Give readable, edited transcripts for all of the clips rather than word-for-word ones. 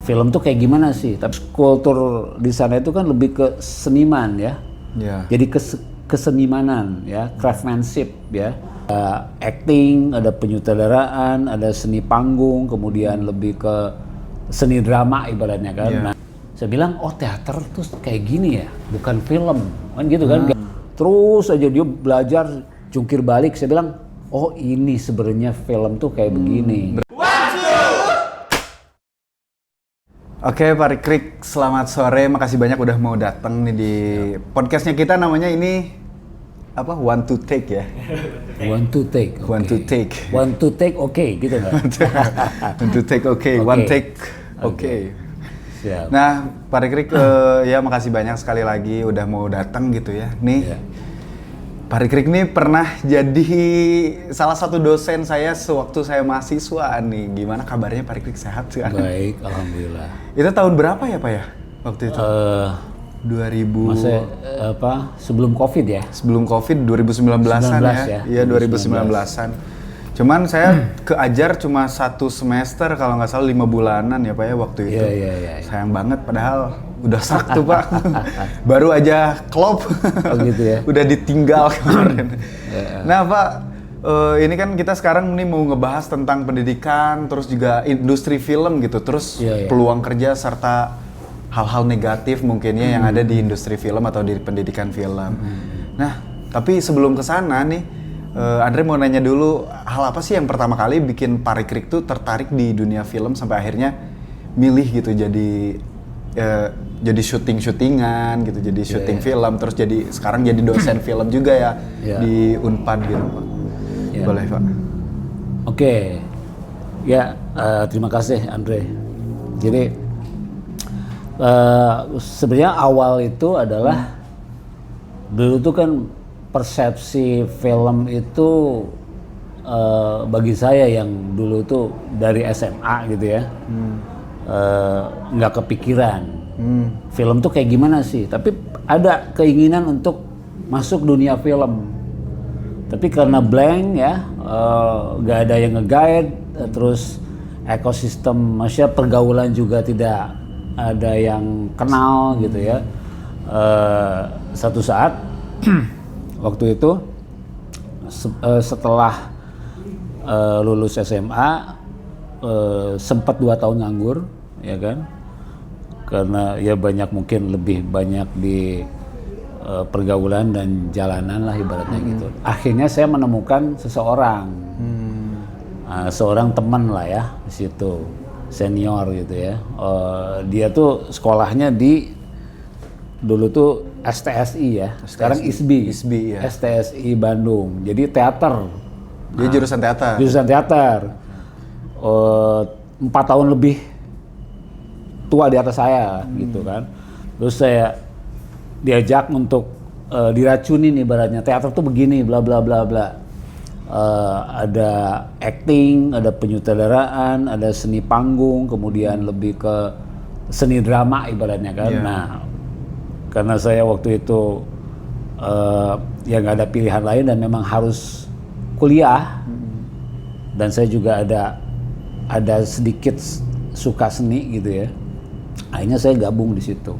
film tuh kayak gimana sih? Tapi kultur di sana itu kan lebih ke seniman ya. Jadi kesenimanan ya, craftsmanship ya. Acting, ada penyutradaraan, ada seni panggung, kemudian lebih ke seni drama ibaratnya kan. Nah, saya bilang, oh teater tuh kayak gini ya, bukan film, kan gitu kan. Terus aja dia belajar jungkir balik, saya bilang, oh ini sebenarnya film tuh kayak begini. Oke, Pak Rikrik, selamat sore. Makasih banyak udah mau datang nih di podcastnya kita. Namanya ini apa? One to take ya? One to take. Okay. One to take. One to take, okay, gitu nggak? One to take, okay. One take, okay. Siap. Nah, Pak Rikrik, ya makasih banyak sekali lagi udah mau datang gitu ya. Nih, Pak Rikrik ini pernah jadi salah satu dosen saya sewaktu saya mahasiswa nih. Gimana kabarnya Pak Rikrik, sehat sih? Baik, alhamdulillah. Itu tahun berapa ya Pak ya waktu itu? 2000. Masa sebelum Covid ya? Sebelum Covid 2019-an ya. Iya 2019-an. Cuman saya keajar cuma 1 semester kalau nggak salah 5 bulanan ya Pak ya waktu itu. Iya. Sayang banget padahal udah sak tuh Pak. Baru aja klop. Oh gitu ya. Udah ditinggal kemarin. Nah Pak, ini kan kita sekarang nih mau ngebahas tentang pendidikan, terus juga industri film gitu, terus peluang kerja serta hal-hal negatif mungkinnya yang ada di industri film atau di pendidikan film. Nah, tapi sebelum ke sana nih, Andre mau nanya dulu, hal apa sih yang pertama kali bikin Pak Rikrik tuh tertarik di dunia film sampai akhirnya milih gitu jadi syuting-syutingan gitu, jadi syuting film, terus sekarang jadi dosen film juga ya di Unpad gitu Pak. Boleh Pak. Oke. Ya, terima kasih Andre. Jadi sebenarnya awal itu adalah dulu tuh kan persepsi film itu bagi saya yang dulu tuh dari SMA gitu ya, nggak kepikiran film tuh kayak gimana sih, tapi ada keinginan untuk masuk dunia film, tapi karena blank ya, nggak ada yang nge-guide, terus ekosistem maksudnya pergaulan juga tidak ada yang kenal gitu ya. Satu saat waktu itu setelah lulus SMA sempat 2 tahun nganggur ya kan, karena ya mungkin lebih banyak di pergaulan dan jalanan lah ibaratnya gitu. Akhirnya saya menemukan seseorang, seorang teman lah ya di situ, senior gitu ya. Dia tuh sekolahnya di dulu tuh STSI ya, sekarang ISBI ya. STSI Bandung. Jadi teater. Dia jurusan teater. Jurusan teater. 4 tahun lebih tua di atas saya gitu kan. Terus saya diajak untuk diracunin ibaratnya, teater tuh begini bla bla bla bla. Ada acting, ada penyutradaraan, ada seni panggung, kemudian lebih ke seni drama ibaratnya kan. Nah, karena saya waktu itu ya nggak ada pilihan lain dan memang harus kuliah, dan saya juga ada sedikit suka seni gitu ya. Akhirnya saya gabung di situ.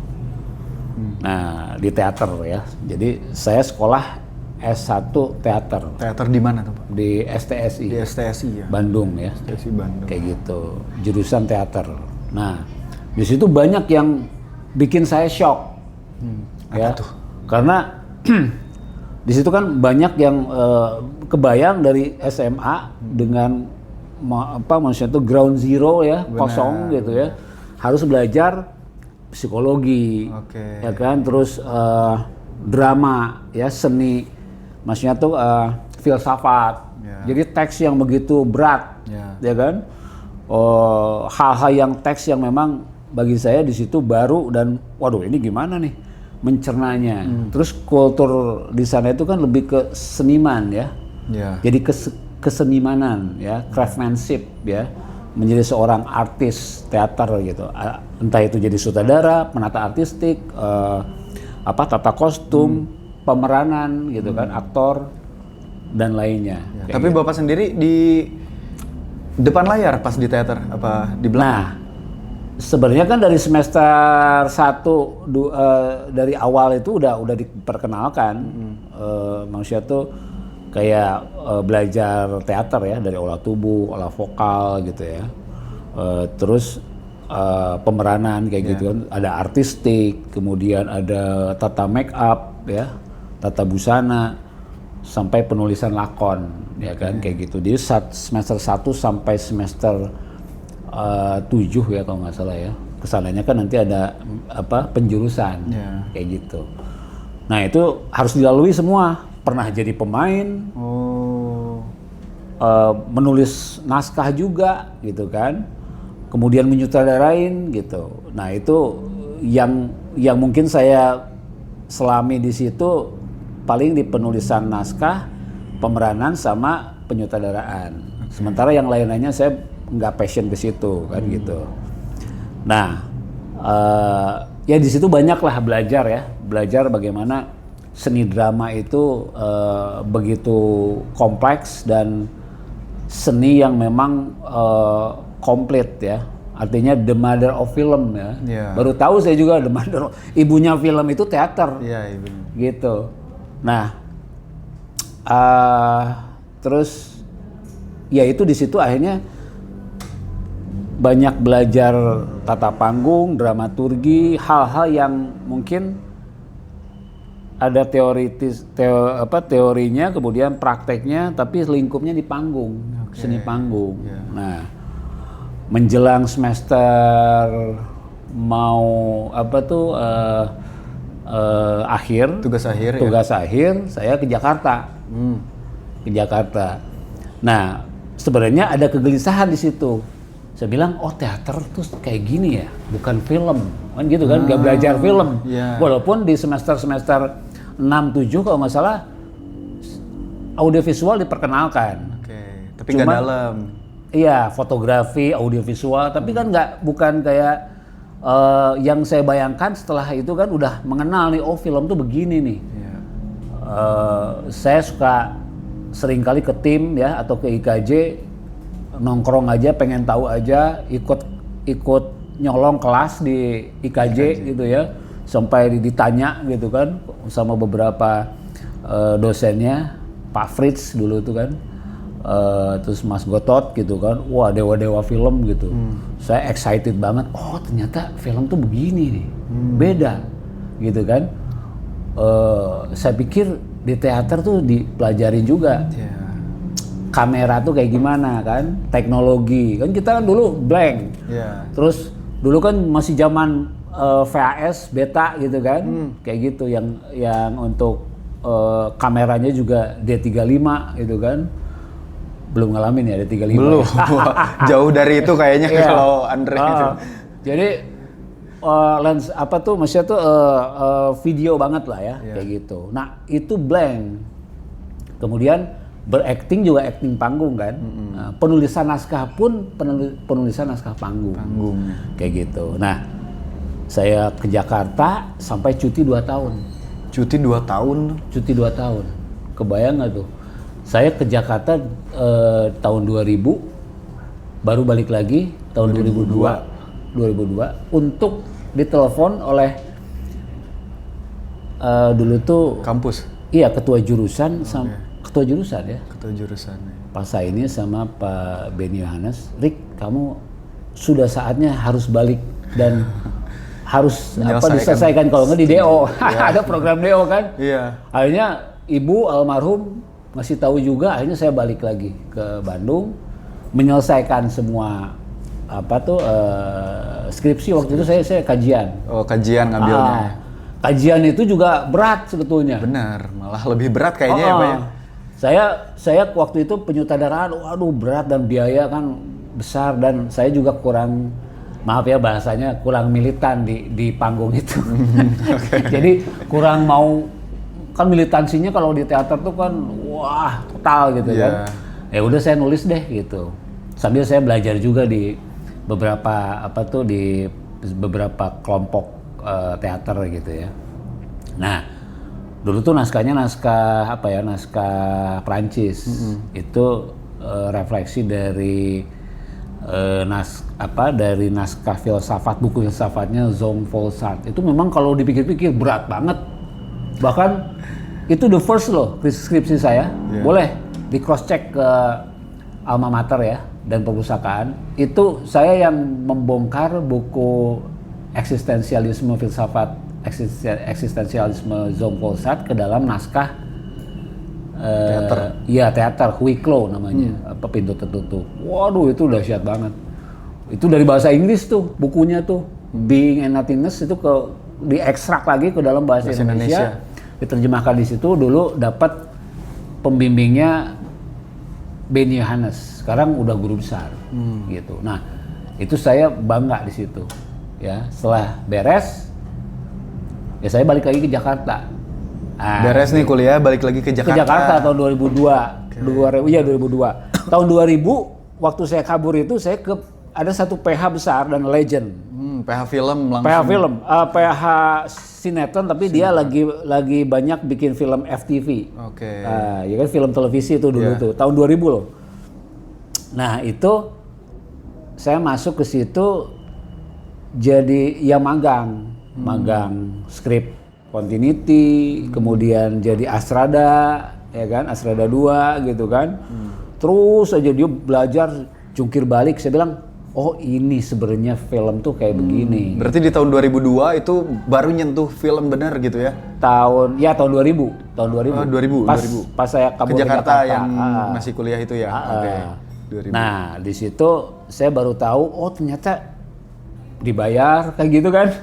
Nah, di teater ya. Jadi saya sekolah S1 teater. Teater di mana tuh Pak? Di STSI. Di STSI ya. Bandung ya. STSI Bandung. Kayak gitu. Jurusan teater. Nah, di situ banyak yang bikin saya shock. Ya. Apa tuh? Karena di situ kan banyak yang kebayang dari SMA dengan maksudnya itu ground zero ya, kosong gitu ya. Harus belajar psikologi, ya kan, terus drama ya, seni, maksudnya tuh filsafat. Jadi teks yang begitu berat, ya kan, hal-hal yang teks yang memang bagi saya di situ baru dan waduh ini gimana nih mencernanya. Terus kultur di sana itu kan lebih ke seniman ya, jadi kesenimanan ya, craftsmanship ya, menjadi seorang artis teater gitu, entah itu jadi sutradara, penata artistik, tata kostum, pemeranan gitu kan, aktor dan lainnya. Tapi gitu. Bapak sendiri di depan layar pas di teater apa di belakang? Nah, sebenarnya kan dari semester 1 dari awal itu udah diperkenalkan manusia tuh kayak belajar teater ya, dari olah tubuh, olah vokal gitu ya. Terus pemeranan kayak gitu kan, ada artistik, kemudian ada tata make up ya, tata busana, sampai penulisan lakon ya kan kayak gitu. Jadi semester 1 sampai semester 7 ya kalau nggak salah ya. Kesananya kan nanti ada penjurusan kayak gitu. Nah itu harus dilalui semua. Pernah jadi pemain, menulis naskah juga gitu kan, kemudian menyutradarain gitu. Nah itu yang mungkin saya selami di situ paling di penulisan naskah, pemeranan sama penyutradaraan. Sementara yang lain-lainnya saya nggak passion ke situ kan gitu. Nah ya di situ banyaklah belajar bagaimana seni drama itu begitu kompleks dan seni yang memang komplit ya. Artinya the mother of film ya. Baru tahu saya juga the mother, ibunya film itu teater. Ibunya. Gitu. Nah, terus ya itu di situ akhirnya banyak belajar tata panggung, dramaturgi, hal-hal yang mungkin ada teorinya, kemudian prakteknya, tapi lingkupnya di panggung, seni panggung. Nah, menjelang semester mau tugas akhir, saya ke Jakarta. Ke Jakarta. Nah, sebenarnya ada kegelisahan di situ. Saya bilang, oh teater tuh kayak gini ya, bukan film, kan gitu kan, nggak belajar film. Walaupun di semester 6-7 kalau nggak salah audiovisual diperkenalkan. Tapi nggak dalam. Iya, fotografi, audiovisual, tapi kan bukan kayak yang saya bayangkan. Setelah itu kan udah mengenal nih, oh film tuh begini nih. Saya suka seringkali ke tim ya atau ke IKJ, nongkrong aja, pengen tahu aja, ikut nyolong kelas di IKJ gitu ya, sampai ditanya gitu kan sama beberapa dosennya, Pak Fritz dulu tuh kan, terus Mas Gotot gitu kan, wah dewa-dewa film gitu. Saya excited banget, oh ternyata film tuh begini nih, beda gitu kan. Saya pikir di teater tuh dipelajarin juga. Kamera tuh kayak gimana kan, teknologi kan, kita kan dulu blank. Terus dulu kan masih zaman VHS beta gitu kan, kayak gitu, yang untuk kameranya juga D35 gitu kan. Belum ngalamin ya D35. Belum. Jauh dari itu kayaknya kalau Andre itu. Jadi lens maksudnya tuh video banget lah ya, kayak gitu. Nah, itu blank. Kemudian berakting juga acting panggung kan. Nah, penulisan naskah pun penulisan naskah panggung. Kayak gitu. Nah, saya ke Jakarta sampai cuti 2 tahun. Cuti 2 tahun? Cuti 2 tahun. Kebayang nggak tuh? Saya ke Jakarta tahun 2000, baru balik lagi tahun 2002 untuk ditelepon oleh dulu tuh kampus. Iya, ketua jurusan ketua jurusan ya. Ketua jurusan. Pak Saini sama Pak Benny Yohanes, Rick, kamu sudah saatnya harus balik dan harus diselesaikan, kalau nggak di DO. Ada program DO kan. Akhirnya ibu almarhum ngasih tahu juga, akhirnya saya balik lagi ke Bandung menyelesaikan semua skripsi. Waktu itu saya kajian. Oh, kajian ngambilnya. Kajian itu juga berat sebetulnya. Benar, malah lebih berat kayaknya ya Pak ya. Saya waktu itu penyutradaraan, waduh berat dan biaya kan besar, dan saya juga kurang, maaf ya bahasanya, kurang militan di panggung itu. Jadi kurang mau, kan militansinya kalau di teater tuh kan wah total gitu kan. Ya udah saya nulis deh gitu. Sambil saya belajar juga di beberapa di beberapa kelompok teater gitu ya. Nah, dulu tuh naskahnya naskah Prancis. Itu refleksi dari dari naskah filsafat, buku filsafatnya Jean-Paul Sartre. Itu memang kalau dipikir-pikir berat banget. Bahkan itu the first loh skripsi saya. Boleh di cross check ke alma mater ya dan perpustakaan. Itu saya yang membongkar buku eksistensialisme filsafat, eksistensialisme Jean-Paul Sartre ke dalam naskah teater. Iya, teater Huis Clos namanya, pintu tertutup. Waduh, itu dahsyat banget. Itu dari bahasa Inggris tuh bukunya tuh, Being and Nothingness itu diekstrak lagi ke dalam bahasa Indonesia, diterjemahkan di situ. Dulu dapat pembimbingnya Benny Johannes, sekarang udah guru besar, gitu. Nah, itu saya bangga di situ. Ya, setelah beres, ya saya balik lagi ke Jakarta. Beres nih kuliah, balik lagi ke Jakarta. Ke Jakarta tahun 2002. 2002. Tahun 2000 waktu saya kabur itu saya ada satu PH besar dan legend. PH film langsung. PH film, PH sinetron tapi dia lagi banyak bikin film FTV. Oke. Ya kan film televisi itu dulu tuh, tahun 2000 loh. Nah, itu saya masuk ke situ jadi ya magang skrip continuity, kemudian jadi Astrada, ya kan, Astrada 2 gitu kan. Terus aja dia belajar jungkir balik. Saya bilang, oh ini sebenarnya film tuh kayak begini. Berarti di tahun 2002 itu baru nyentuh film bener gitu ya? Tahun 2000. Tahun 2000. 2000. Pas saya kabur ke Jakarta. Ke Jakarta yang masih kuliah itu ya? Oke. 2000. Nah, di situ saya baru tahu, oh ternyata dibayar kayak gitu kan.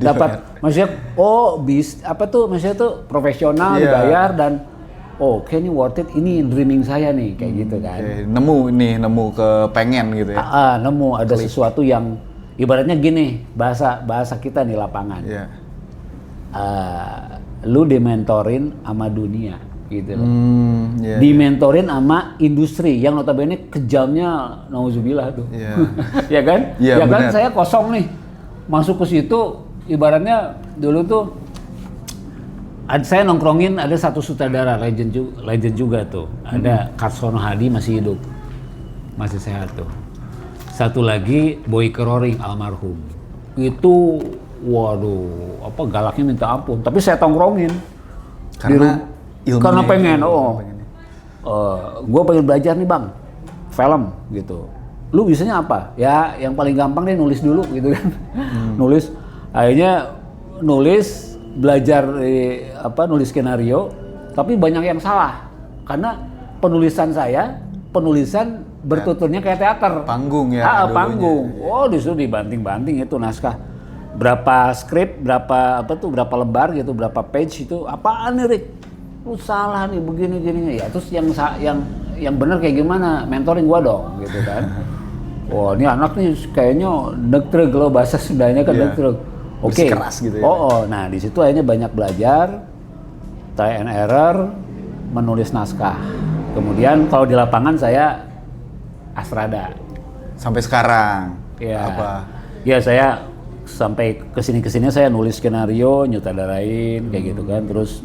Dapat maksudnya maksudnya tuh profesional, dibayar dan ini worth it, ini dreaming saya nih kayak gitu kan. Nemu kepengen gitu ya. Nemu ada sesuatu yang ibaratnya gini, bahasa kita nih lapangan. Lu dimentorin sama dunia gitu loh. Dimentorin sama industri yang notabene kejamnya nauzubillah tuh. Ya kan? Ya kan, saya kosong nih. Masuk ke situ ibaratnya dulu tuh saya nongkrongin ada satu sutradara legend juga tuh. Ada Karsono Hadi masih hidup. Masih sehat tuh. Satu lagi Boyke Roring almarhum. Itu waduh, galaknya minta ampun. Tapi saya tongkrongin. Karena pengen, gue pengen belajar nih bang, film gitu. Lu bisanya apa? Ya yang paling gampang deh nulis dulu gitu kan. Nulis, akhirnya belajar nulis skenario, tapi banyak yang salah. Karena penulisan bertuturnya kayak teater. Panggung ya. Panggung. Disitu dibanting-banting itu naskah. Berapa skrip, berapa lembar gitu, berapa page itu, apaan nih Rick? Lu salah nih begini-gini ya. Terus yang benar kayak gimana? Mentoring gua dong gitu kan. Ini anak nih kayaknya nektreg loh, bahasa Sundanya kan nektreg. Oke. Keras gitu ya. Nah di situ akhirnya banyak belajar, try and error, menulis naskah. Kemudian kalau di lapangan saya Astrada. Sampai sekarang. Ya saya sampai kesini saya nulis skenario, nyutradarain kayak gitu kan. Terus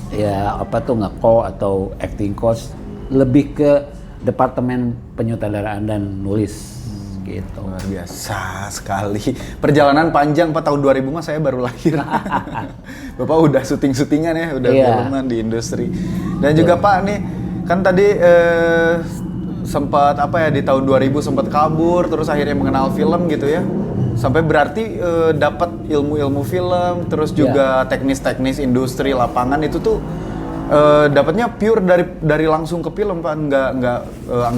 ngeko atau acting coach, lebih ke departemen penyutradaraan dan nulis gitu. Luar biasa sekali. Perjalanan panjang, Pak. Tahun 2000 mah saya baru lahir. Bapak udah syuting-syutingan ya, udah filman di industri. Dan juga Pak nih, kan tadi sempat di tahun 2000 sempat kabur, terus akhirnya mengenal film gitu ya. Sampai berarti dapat ilmu-ilmu film, terus juga teknis-teknis industri lapangan itu tuh dapatnya pure dari langsung ke film, Pak. Nggak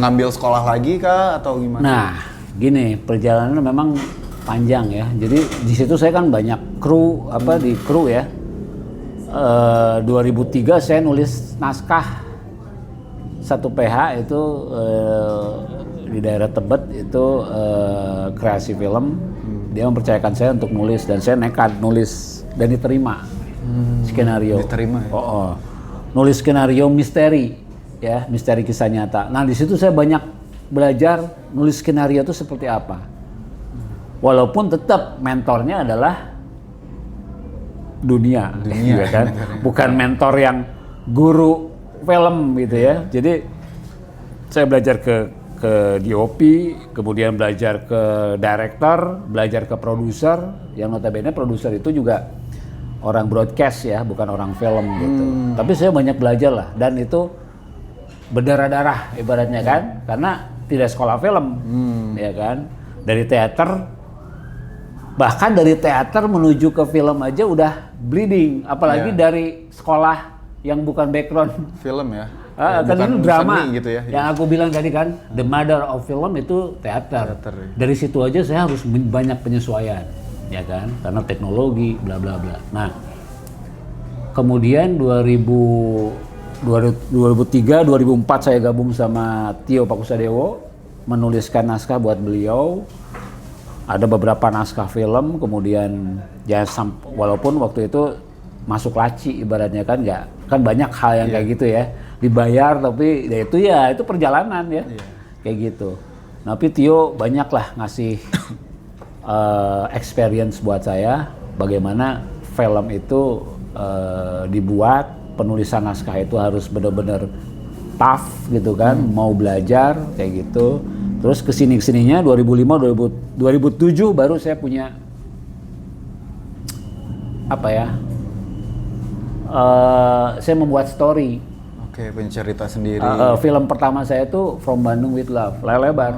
ngambil sekolah lagi kah atau gimana? Nah, gini, perjalanan memang panjang ya. Jadi di situ saya kan banyak di kru ya. 2003 saya nulis naskah satu PH itu di daerah Tebet itu kreasi film. Dia mempercayakan saya untuk nulis dan saya nekat nulis dan diterima skenario. Diterima ya? Nulis skenario misteri ya, misteri kisah nyata. Nah di situ saya banyak belajar nulis skenario itu seperti apa. Walaupun tetap mentornya adalah dunia ya kan, bukan mentor yang guru film gitu ya. Jadi saya belajar ke ke DOP, kemudian belajar ke director, belajar ke produser, yang notabene produser itu juga orang broadcast ya, bukan orang film gitu. Tapi saya banyak belajar lah, dan itu berdarah-darah ibaratnya kan, karena tidak sekolah film, ya kan. Dari teater, bahkan dari teater menuju ke film aja udah bleeding, apalagi dari sekolah yang bukan background film ya. Kan itu drama gitu ya. Yang aku bilang tadi kan, the mother of film itu teater. Ya. Dari situ aja saya harus banyak penyesuaian, ya kan? Karena teknologi, bla bla bla. Nah, kemudian 2003, 2004 saya gabung sama Tio Pakusadewo, menuliskan naskah buat beliau. Ada beberapa naskah film, kemudian ya walaupun waktu itu masuk laci ibaratnya kan, kan banyak hal yang kayak gitu ya. Dibayar tapi ya itu perjalanan ya, kayak gitu. Tapi Tio banyak lah ngasih experience buat saya bagaimana film itu dibuat, penulisan naskah itu harus benar-benar tough gitu kan, mau belajar kayak gitu. Terus kesininya 2005, 2007 baru saya punya apa ya? Saya membuat story. Oke, punya cerita sendiri. Film pertama saya itu From Bandung with Love, layar lebar.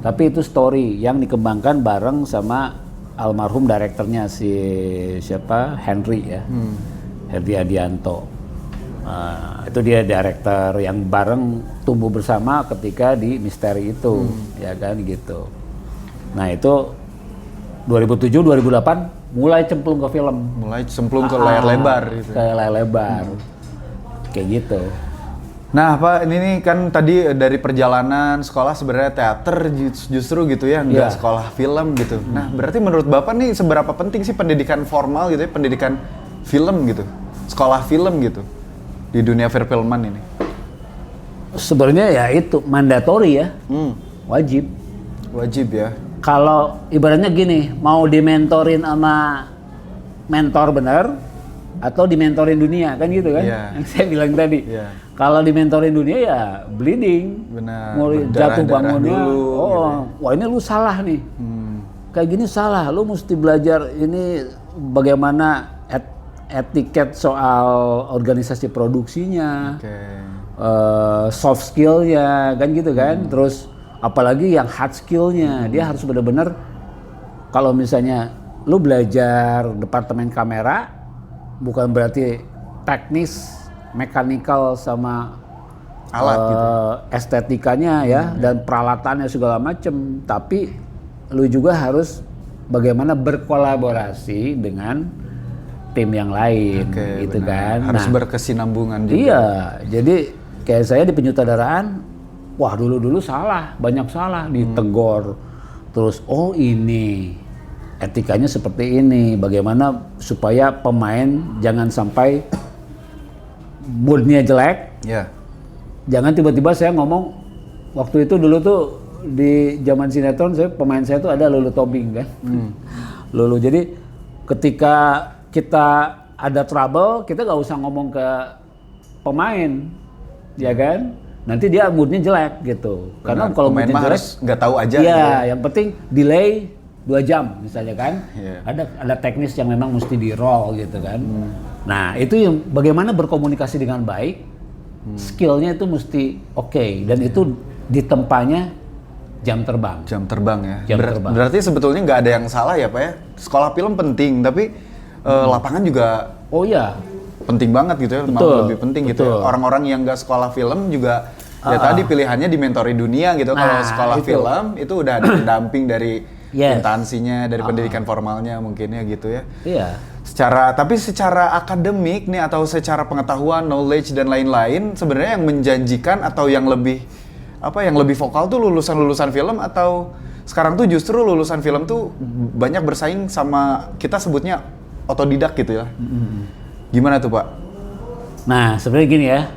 Tapi itu story yang dikembangkan bareng sama almarhum direkturnya siapa? Henry ya. Henry Adianto. Itu dia direktur yang bareng tumbuh bersama ketika di Misteri itu, ya kan gitu. Nah itu 2007, 2008 mulai cemplung ke film. Mulai cemplung ke layar lebar gitu. Ke layar lebar. Kayak gitu. Nah Pak, ini nih kan tadi dari perjalanan sekolah sebenarnya teater justru gitu ya, nggak sekolah film gitu. Nah berarti menurut Bapak nih seberapa penting sih pendidikan formal gitu ya, pendidikan film gitu, sekolah film gitu di dunia perfilman ini? Sebenarnya ya itu mandatory ya, wajib. Wajib ya. Kalau ibaratnya gini, mau dimentorin sama mentor bener atau dimentorin dunia kan gitu kan? Yang saya bilang tadi. Kalau dimentorin dunia ya bleeding, mau jatuh bangunnya, wah ini lu salah nih, kayak gini salah, lu mesti belajar ini bagaimana etiket soal organisasi produksinya, soft skillnya kan gitu kan, terus apalagi yang hard skillnya, dia harus benar-benar kalau misalnya lu belajar departemen kamera, bukan berarti teknis, mekanikal sama alat gitu, estetikanya ya dan peralatannya segala macem, tapi lu juga harus bagaimana berkolaborasi dengan tim yang lain, gitu kan. Harus berkesinambungan juga. Iya, jadi kayak saya di penyutradaraan, wah dulu salah, banyak salah, ditegor. Terus ini etikanya seperti ini, bagaimana supaya pemain jangan sampai moodnya jelek. Jangan tiba-tiba saya ngomong, waktu itu dulu tuh di zaman sinetron pemain saya tuh ada Lulu Tobing kan. Lulu, jadi ketika kita ada trouble, kita nggak usah ngomong ke pemain, ya kan? Nanti dia moodnya jelek gitu. Karena kalau moodnya jelek, harus nggak tahu aja. Iya, yang penting delay 2 jam misalnya kan. Ada teknis yang memang mesti di roll gitu kan. Nah itu yang bagaimana berkomunikasi dengan baik, skillnya itu mesti oke, dan itu ditempanya jam terbang. Jam terbang ya. Terbang. Berarti sebetulnya nggak ada yang salah ya Pak ya. Sekolah film penting, tapi lapangan juga penting banget gitu ya, malah lebih penting gitu ya. Orang-orang yang nggak sekolah film juga tadi pilihannya di mentori dunia gitu. Kalau sekolah film itu udah ada pendamping dari instansinya, dari pendidikan formalnya mungkin ya gitu ya. Tapi secara akademik nih atau secara pengetahuan, knowledge dan lain-lain, sebenarnya yang menjanjikan atau yang lebih vokal tuh lulusan film, atau sekarang tuh justru lulusan film tuh banyak bersaing sama kita sebutnya otodidak gitu ya. Gimana tuh Pak? Nah sebenarnya gini ya,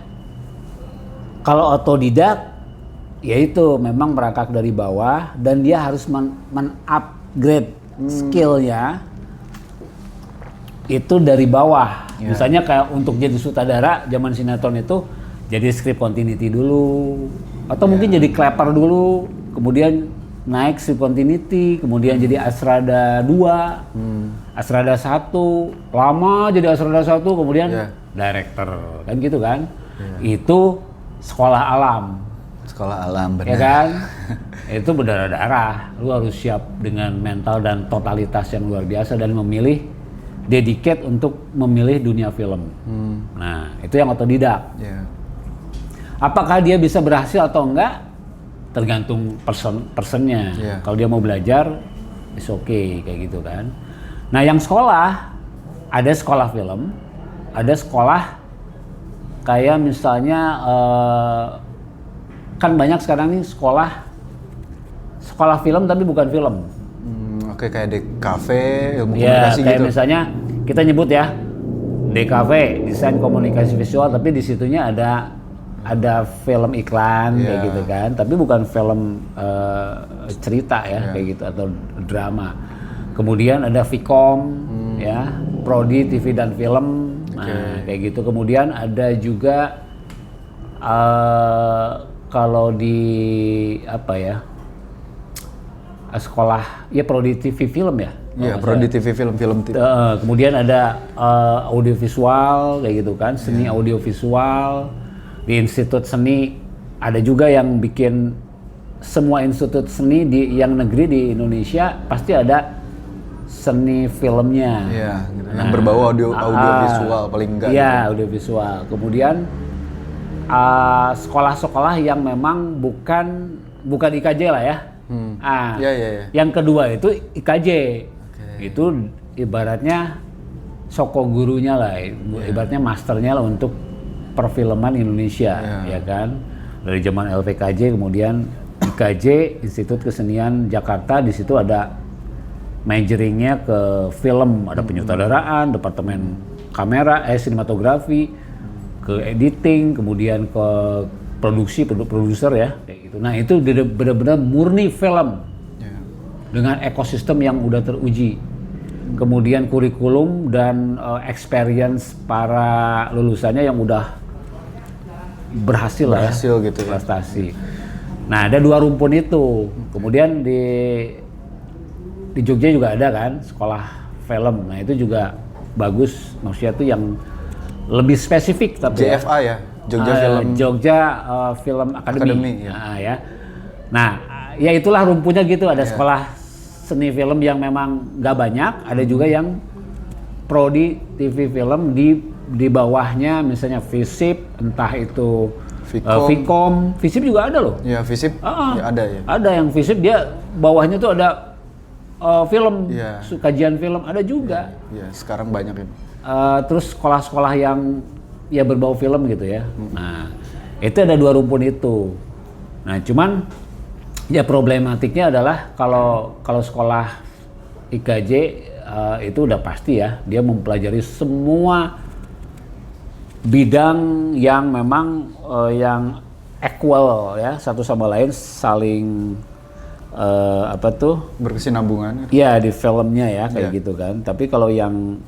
kalau otodidak yaitu memang merangkak dari bawah dan dia harus men-upgrade skillnya itu dari bawah. Misalnya kayak untuk jadi sutradara zaman sinetron itu jadi script continuity dulu, Atau mungkin jadi Clapper dulu, kemudian naik Street Continuity, kemudian jadi Asrada 2, Asrada 1, lama jadi Asrada 1, kemudian director, kan gitu kan. Itu sekolah alam. Sekolah alam, benar. Ya kan? Itu berdarah-darah. Lu harus siap dengan mental dan totalitas yang luar biasa dan memilih, dedicate untuk memilih dunia film. Nah, itu yang otodidak. Apakah dia bisa berhasil atau enggak? Tergantung personnya. Kalau dia mau belajar, it's okay, kayak gitu kan. Nah, yang sekolah, ada sekolah film, ada sekolah kayak misalnya kan banyak sekarang nih sekolah film tapi bukan film. Oke, kayak DKV, ilmu ya, komunikasi kayak gitu. Misalnya kita nyebut ya DKV, desain komunikasi visual, tapi di situnya ada film iklan kayak gitu kan, tapi bukan film cerita ya kayak gitu atau drama. Kemudian ada Vkom ya, Prodi TV dan Film, nah kayak gitu. Kemudian ada juga kalau di apa ya, sekolah ya Prodi TV Film ya. Iya, Prodi TV Film. Kemudian ada audiovisual kayak gitu kan, seni audiovisual. Di institut seni ada juga yang bikin, semua institut seni yang negeri di Indonesia pasti ada seni filmnya. Iya, yang berbau audiovisual paling enggak. Iya, gitu. audiovisual. Kemudian sekolah-sekolah yang memang bukan IKJ lah ya. Yang kedua itu IKJ. Itu ibaratnya soko gurunya lah, ibaratnya masternya lah untuk perfilman Indonesia, ya kan. Dari zaman LPKJ, kemudian IKJ, Institut Kesenian Jakarta, di situ ada majoringnya ke film, ada penyutradaraan, departemen kamera, sinematografi, ke editing, kemudian ke produser ya, kayak gitu. Nah itu benar-benar murni film dengan ekosistem yang udah teruji. Kemudian kurikulum dan experience para lulusannya yang udah berhasil lah ya, gitu ya. Prestasi. Nah ada 2 rumpun itu. Kemudian di Jogja juga ada kan sekolah film. Nah itu juga bagus, maksudnya tuh yang lebih spesifik tapi JFA ya, Jogja Film Academy. Ya. Nah ya itulah rumpunnya gitu. Ada sekolah seni film yang memang nggak banyak, ada juga yang Prodi TV Film di bawahnya misalnya FISIP, entah itu Vkom, FISIP juga ada loh. Ya FISIP ya ada ya. Ada yang FISIP dia bawahnya tuh ada film, kajian film ada juga. Iya, sekarang banyak ini. Terus sekolah-sekolah yang ya berbau film gitu ya. Nah itu ada 2 rumpun itu. Nah cuman ya problematiknya adalah kalau sekolah IKJ itu udah pasti ya, dia mempelajari semua bidang yang memang yang equal ya, satu sama lain saling berkesinambungan. Iya di filmnya ya kayak gitu kan. Tapi kalau yang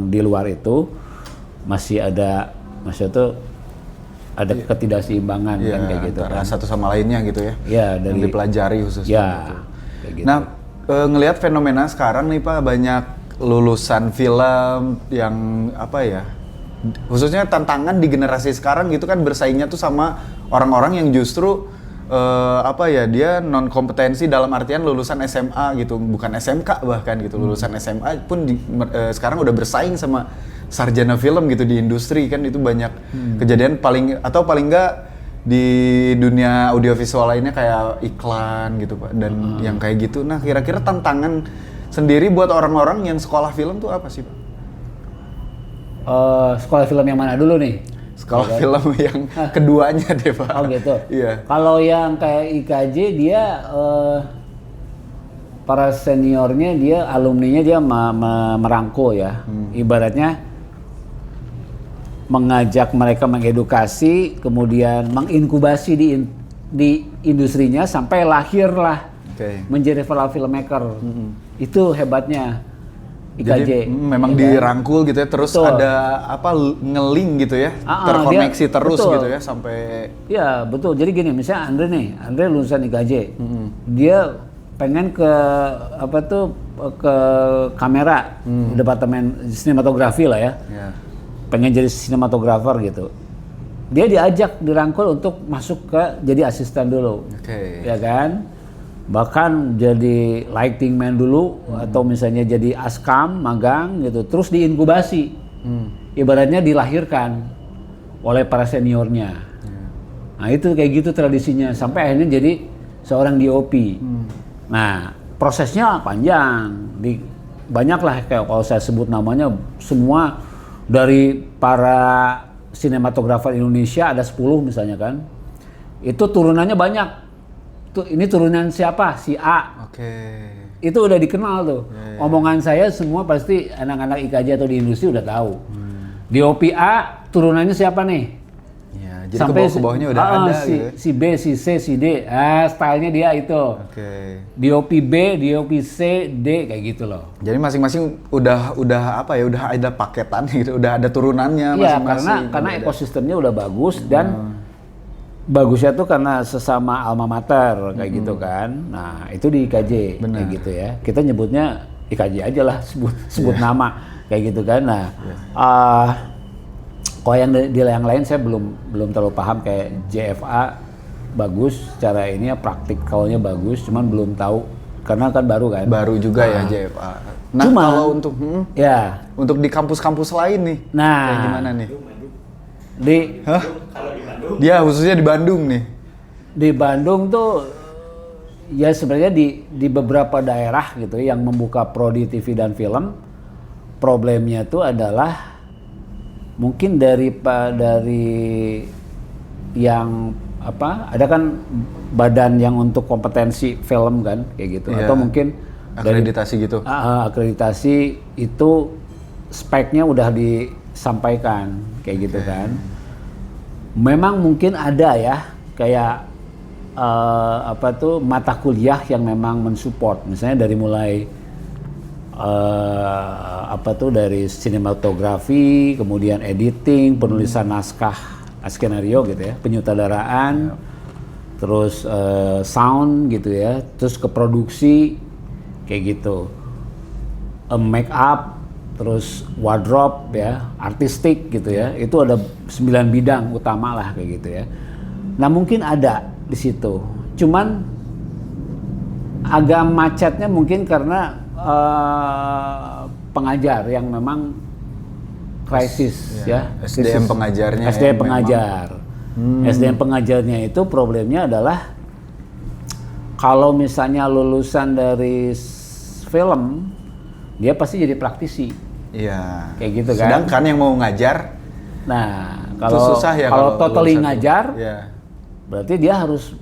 di luar itu masih ada ketidakseimbangan kan kayak gitu kan. Satu sama lainnya gitu ya. Iya, dari yang dipelajari khususnya. Ya, gitu. kayak gitu. Nah, ngelihat fenomena sekarang nih Pak, banyak lulusan film yang apa ya? Khususnya tantangan di generasi sekarang gitu kan, bersaingnya tuh sama orang-orang yang justru dia non kompetensi dalam artian lulusan SMA gitu, bukan SMK bahkan gitu. Lulusan SMA pun sekarang udah bersaing sama sarjana film gitu di industri kan. Itu banyak kejadian paling enggak di dunia audiovisual lainnya kayak iklan gitu Pak, dan yang kayak gitu. Nah kira-kira tantangan sendiri buat orang-orang yang sekolah film tuh apa sih Pak? Sekolah film yang mana dulu nih? Sekolah film yang keduanya deh Pak. Oh gitu. Iya. Kalau yang kayak IKJ dia para seniornya dia, alumninya dia merangkul ya. Ibaratnya mengajak mereka mengedukasi, kemudian menginkubasi di industrinya sampai lahirlah menjadi filmmaker. Itu hebatnya. IKJ. Jadi memang dirangkul gitu ya, terus Betul. ada apa ngeling gitu ya, terkoneksi terus betul. gitu ya sampai. Ya betul. Jadi gini, misalnya Andre lulusan IKJ, dia pengen ke apa tuh ke kamera, departemen sinematografi lah ya. Ya. Pengen jadi sinematografer gitu. Dia diajak, dirangkul untuk masuk ke jadi asisten dulu. Oke. Ya kan? Bahkan jadi lighting man dulu atau misalnya jadi askam, magang gitu. Terus diinkubasi. Ibaratnya dilahirkan oleh para seniornya. Nah, itu kayak gitu tradisinya sampai akhirnya jadi seorang DOP. Nah, prosesnya panjang. Banyak lah kayak kalau saya sebut namanya semua dari para sinematografer Indonesia ada 10 misalnya kan. Itu turunannya banyak. Ini turunan siapa? Si A. Oke. Itu udah dikenal tuh. Omongan saya semua pasti anak-anak IKJ atau di industri udah tahu. DOP A turunannya siapa nih? Ya, jadi sampai ke bawahnya udah ada gitu. Si B, si C, si D. Stylenya dia itu. Oke. DOP B, DOP C, D kayak gitu loh. Jadi masing-masing udah apa ya? Udah ada paketan gitu, udah ada turunannya Iya, masing-masing. karena ekosistemnya udah bagus dan bagusnya tuh karena sesama alma mater kayak gitu kan. Nah, itu di IKJ kayak gitu ya. Kita nyebutnya IKJ aja lah, sebut nama kayak gitu kan. Nah, kalau yang yang lain saya belum terlalu paham. Kayak JFA bagus secara ini ya, praktikalnya bagus, cuman belum tahu karena kan baru kan. Baru juga ya JFA. Nah, Cuma, kalau untuk untuk di kampus-kampus lain nih, kayak gimana nih? Dia khususnya di Bandung nih. Di Bandung tuh ya sebenarnya di beberapa daerah gitu yang membuka prodi TV dan film, problemnya tuh adalah mungkin dari yang apa, ada kan badan yang untuk kompetensi film kan kayak gitu, atau mungkin akreditasi gitu. Akreditasi itu speknya udah disampaikan kayak gitu kan. Memang mungkin ada ya kayak mata kuliah yang memang mensupport, misalnya dari mulai dari sinematografi, kemudian editing, penulisan naskah skenario gitu ya, penyutradaraan, terus sound gitu ya, terus ke produksi kayak gitu, make up, terus wardrobe ya, artistik gitu ya, itu ada 9 bidang utama lah kayak gitu ya. Nah mungkin ada di situ, cuman agak macetnya mungkin karena pengajar yang memang krisis ya. SDM pengajarnya. SDM pengajar. SDM pengajarnya itu problemnya adalah kalau misalnya lulusan dari film, dia pasti jadi praktisi. Iya. Kayak gitu kan. Sedangkan yang mau ngajar, nah kalau susah ya kalau totally ngajar, berarti dia harus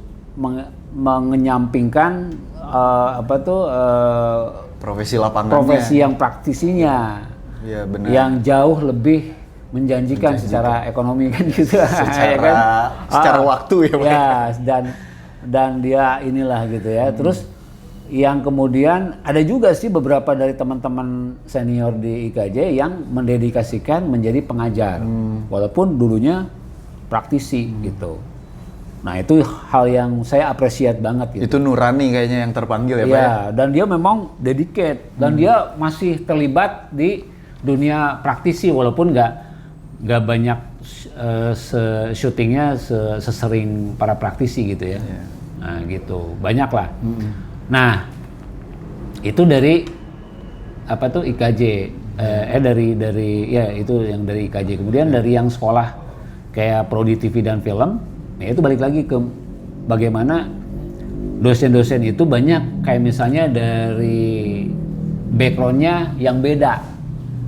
mengenyampingkan profesi lapangannya. Profesi yang praktisinya. Iya, benar. Yang jauh lebih menjanjikan secara ekonomi kan gitu. Secara waktu ya, Pak. Ya, dan dia inilah gitu ya. Terus yang kemudian ada juga sih beberapa dari teman-teman senior di IKJ yang mendedikasikan menjadi pengajar, walaupun dulunya praktisi gitu. Nah itu hal yang saya appreciate banget gitu. Itu nurani kayaknya yang terpanggil ya Pak ya? Dan dia memang dedicate, dan dia masih terlibat di dunia praktisi walaupun nggak banyak syutingnya sesering para praktisi gitu ya. Nah gitu, banyak lah. Nah, itu dari IKJ, dari itu yang dari IKJ. Kemudian dari yang sekolah kayak prodi TV dan film, ya itu balik lagi ke bagaimana dosen-dosen itu banyak kayak misalnya dari backgroundnya yang beda.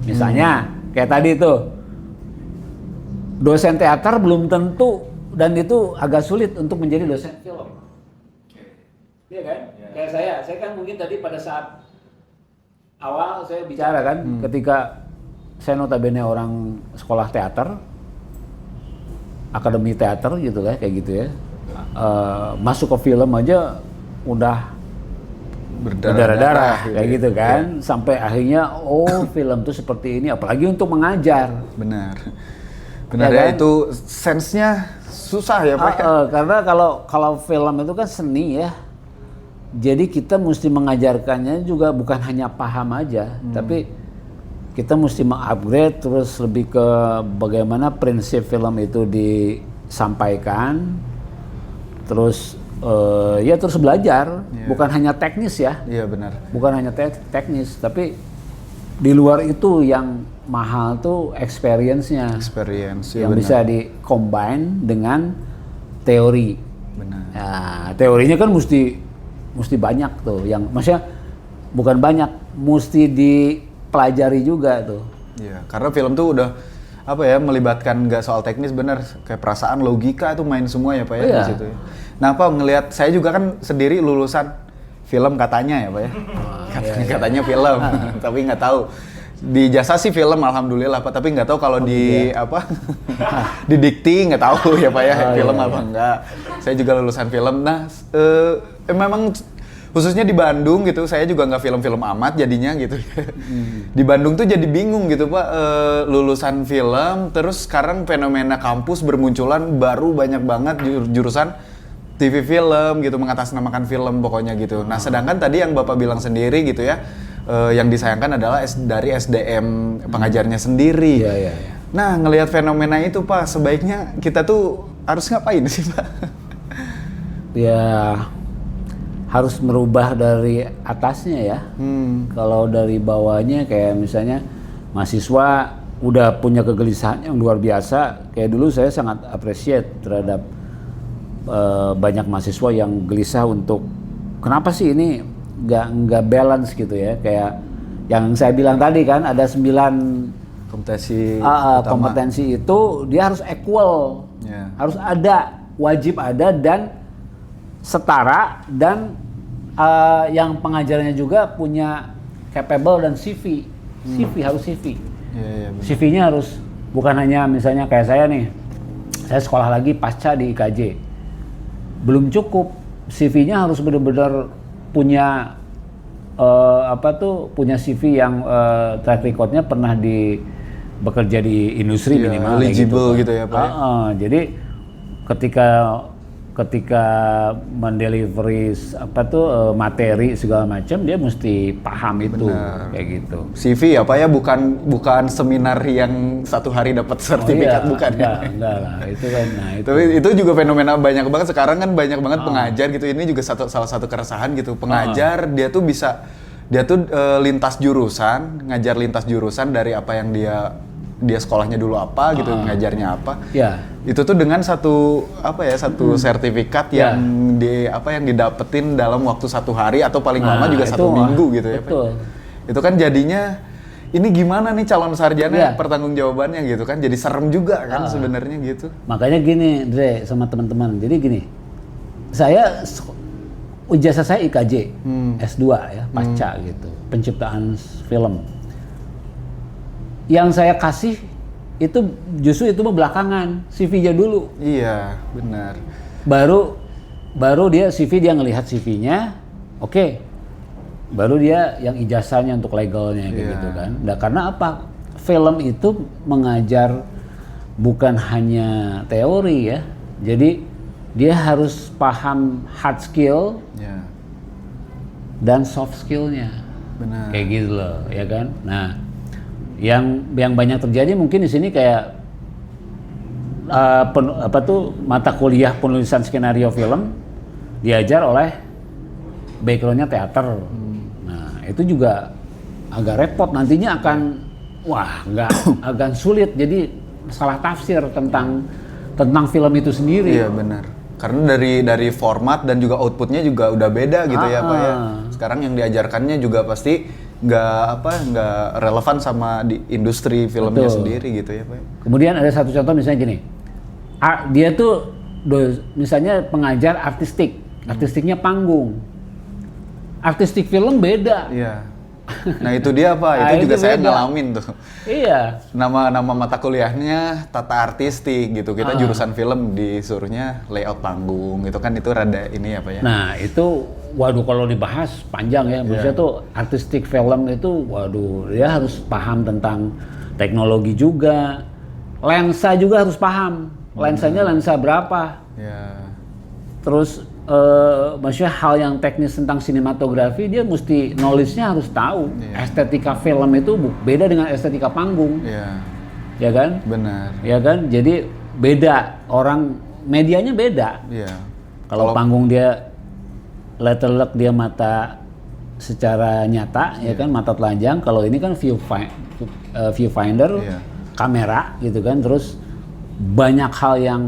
Misalnya kayak tadi itu dosen teater belum tentu, dan itu agak sulit untuk menjadi dosen film. Iya kan? Kayak saya kan mungkin tadi pada saat awal saya bicara kan, ketika saya notabene orang sekolah teater, akademi teater gitu kan, kayak gitu ya, masuk ke film aja udah berdarah-darah kayak gitu kan, sampai akhirnya film tuh seperti ini, apalagi untuk mengajar. Benar ya, kan? Itu sense-nya susah ya Pak. Karena kalau film itu kan seni ya, jadi kita mesti mengajarkannya juga bukan hanya paham aja, tapi kita mesti mengupgrade terus lebih ke bagaimana prinsip film itu disampaikan, terus terus belajar, bukan hanya teknis ya. Iya benar. Bukan hanya teknis, tapi di luar itu yang mahal tuh experience-nya. Yang bisa di-combine dengan teori. Benar. Nah, teorinya kan mesti banyak tuh, yang maksudnya bukan banyak, mesti dipelajari juga tuh. Iya, karena film tuh udah melibatkan nggak soal teknis, bener, kayak perasaan, logika itu main semua ya Pak ya, di situ ya. Nah Pak, ngelihat saya juga kan sendiri lulusan film katanya ya Pak ya. Katanya film, tapi nggak tahu. Di jasa sih film alhamdulillah Pak, tapi nggak tahu kalau di dikti nggak tahu ya Pak ya, film apa enggak. Saya juga lulusan film. Nah, memang khususnya di Bandung gitu, saya juga nggak film-film amat jadinya gitu. Di Bandung tuh jadi bingung gitu Pak, lulusan film, terus sekarang fenomena kampus bermunculan baru banyak banget jurusan TV film gitu, mengatasnamakan film pokoknya gitu. Nah sedangkan tadi yang Bapak bilang sendiri gitu ya, yang disayangkan adalah dari SDM pengajarnya sendiri. Iya. Nah ngelihat fenomena itu Pak, sebaiknya kita tuh harus ngapain sih Pak? Ya harus merubah dari atasnya ya. Kalau dari bawahnya kayak misalnya mahasiswa udah punya kegelisahan yang luar biasa. Kayak dulu saya sangat appreciate terhadap banyak mahasiswa yang gelisah untuk kenapa sih ini nggak balance gitu ya. Kayak yang saya bilang tadi kan, ada 9 kompetensi itu dia harus equal, harus ada, wajib ada dan setara, dan yang pengajarnya juga punya capable dan CV. Harus CV. CV-nya harus bukan hanya misalnya kayak saya nih, saya sekolah lagi pasca di IKJ. Belum cukup, CV-nya harus benar-benar punya punya CV yang track record-nya pernah bekerja di industri minimal eligible gitu ya Pak. Jadi ketika mendelivery materi segala macam, dia mesti paham itu. Benar. Kayak gitu. CV ya Pak ya, bukan seminar yang 1 hari dapat sertifikat, bukan ya? Enggak lah, itu kan. Nah, itu juga fenomena banyak banget sekarang kan, banyak banget pengajar gitu. Ini juga salah satu keresahan gitu. Pengajar dia tuh lintas jurusan, ngajar lintas jurusan dari apa yang dia sekolahnya dulu apa gitu, ngajarnya apa. Itu tuh dengan satu sertifikat yang didapetin dalam waktu 1 hari atau paling lama juga 1 minggu gitu ya. Betul. Itu kan jadinya ini gimana nih calon sarjana pertanggungjawabannya gitu kan, jadi serem juga kan sebenarnya gitu. Makanya gini Dre sama teman-teman, jadi gini, saya ijazah saya IKJ S2 ya, pasca gitu, penciptaan film. Yang saya kasih itu justru itu belakangan, CV-nya dulu. Iya, benar. Baru dia CV, dia ngelihat CV-nya, oke. Baru dia yang ijazahnya untuk legalnya gitu kan. Nah, karena apa? Film itu mengajar bukan hanya teori ya. Jadi dia harus paham hard skill dan soft skill-nya. Benar. Kayak gitu loh, ya kan? Nah, yang banyak terjadi mungkin di sini kayak mata kuliah penulisan skenario film diajar oleh background-nya teater. Nah, itu juga agak repot, nantinya akan sulit, jadi salah tafsir tentang film itu sendiri. Iya benar. Karena dari format dan juga outputnya juga udah beda gitu ya Pak ya. Sekarang yang diajarkannya juga pasti nggak relevan sama di industri filmnya sendiri gitu ya Pak. Kemudian ada satu contoh misalnya gini, dia tuh misalnya pengajar artistiknya panggung, artistik film beda. Iya. Nah itu dia Pak, itu juga saya ngalamin tuh. Iya. Nama mata kuliahnya tata artistik gitu, kita jurusan film disuruhnya layout panggung gitu kan, itu rada ini ya Pak ya. Nah itu waduh kalau dibahas panjang ya. Maksudnya tuh artistic film itu, waduh dia harus paham tentang teknologi juga, lensa juga harus paham. Lensanya lensa berapa? Terus maksudnya hal yang teknis tentang sinematografi dia mesti knowledge-nya harus tahu. Estetika film itu beda dengan estetika panggung. Ya kan? Benar. Ya kan? Jadi beda, orang medianya beda. Kalau panggung dia letterlock, dia mata secara nyata, ya kan, mata telanjang. Kalau ini kan viewfinder, kamera gitu kan. Terus banyak hal yang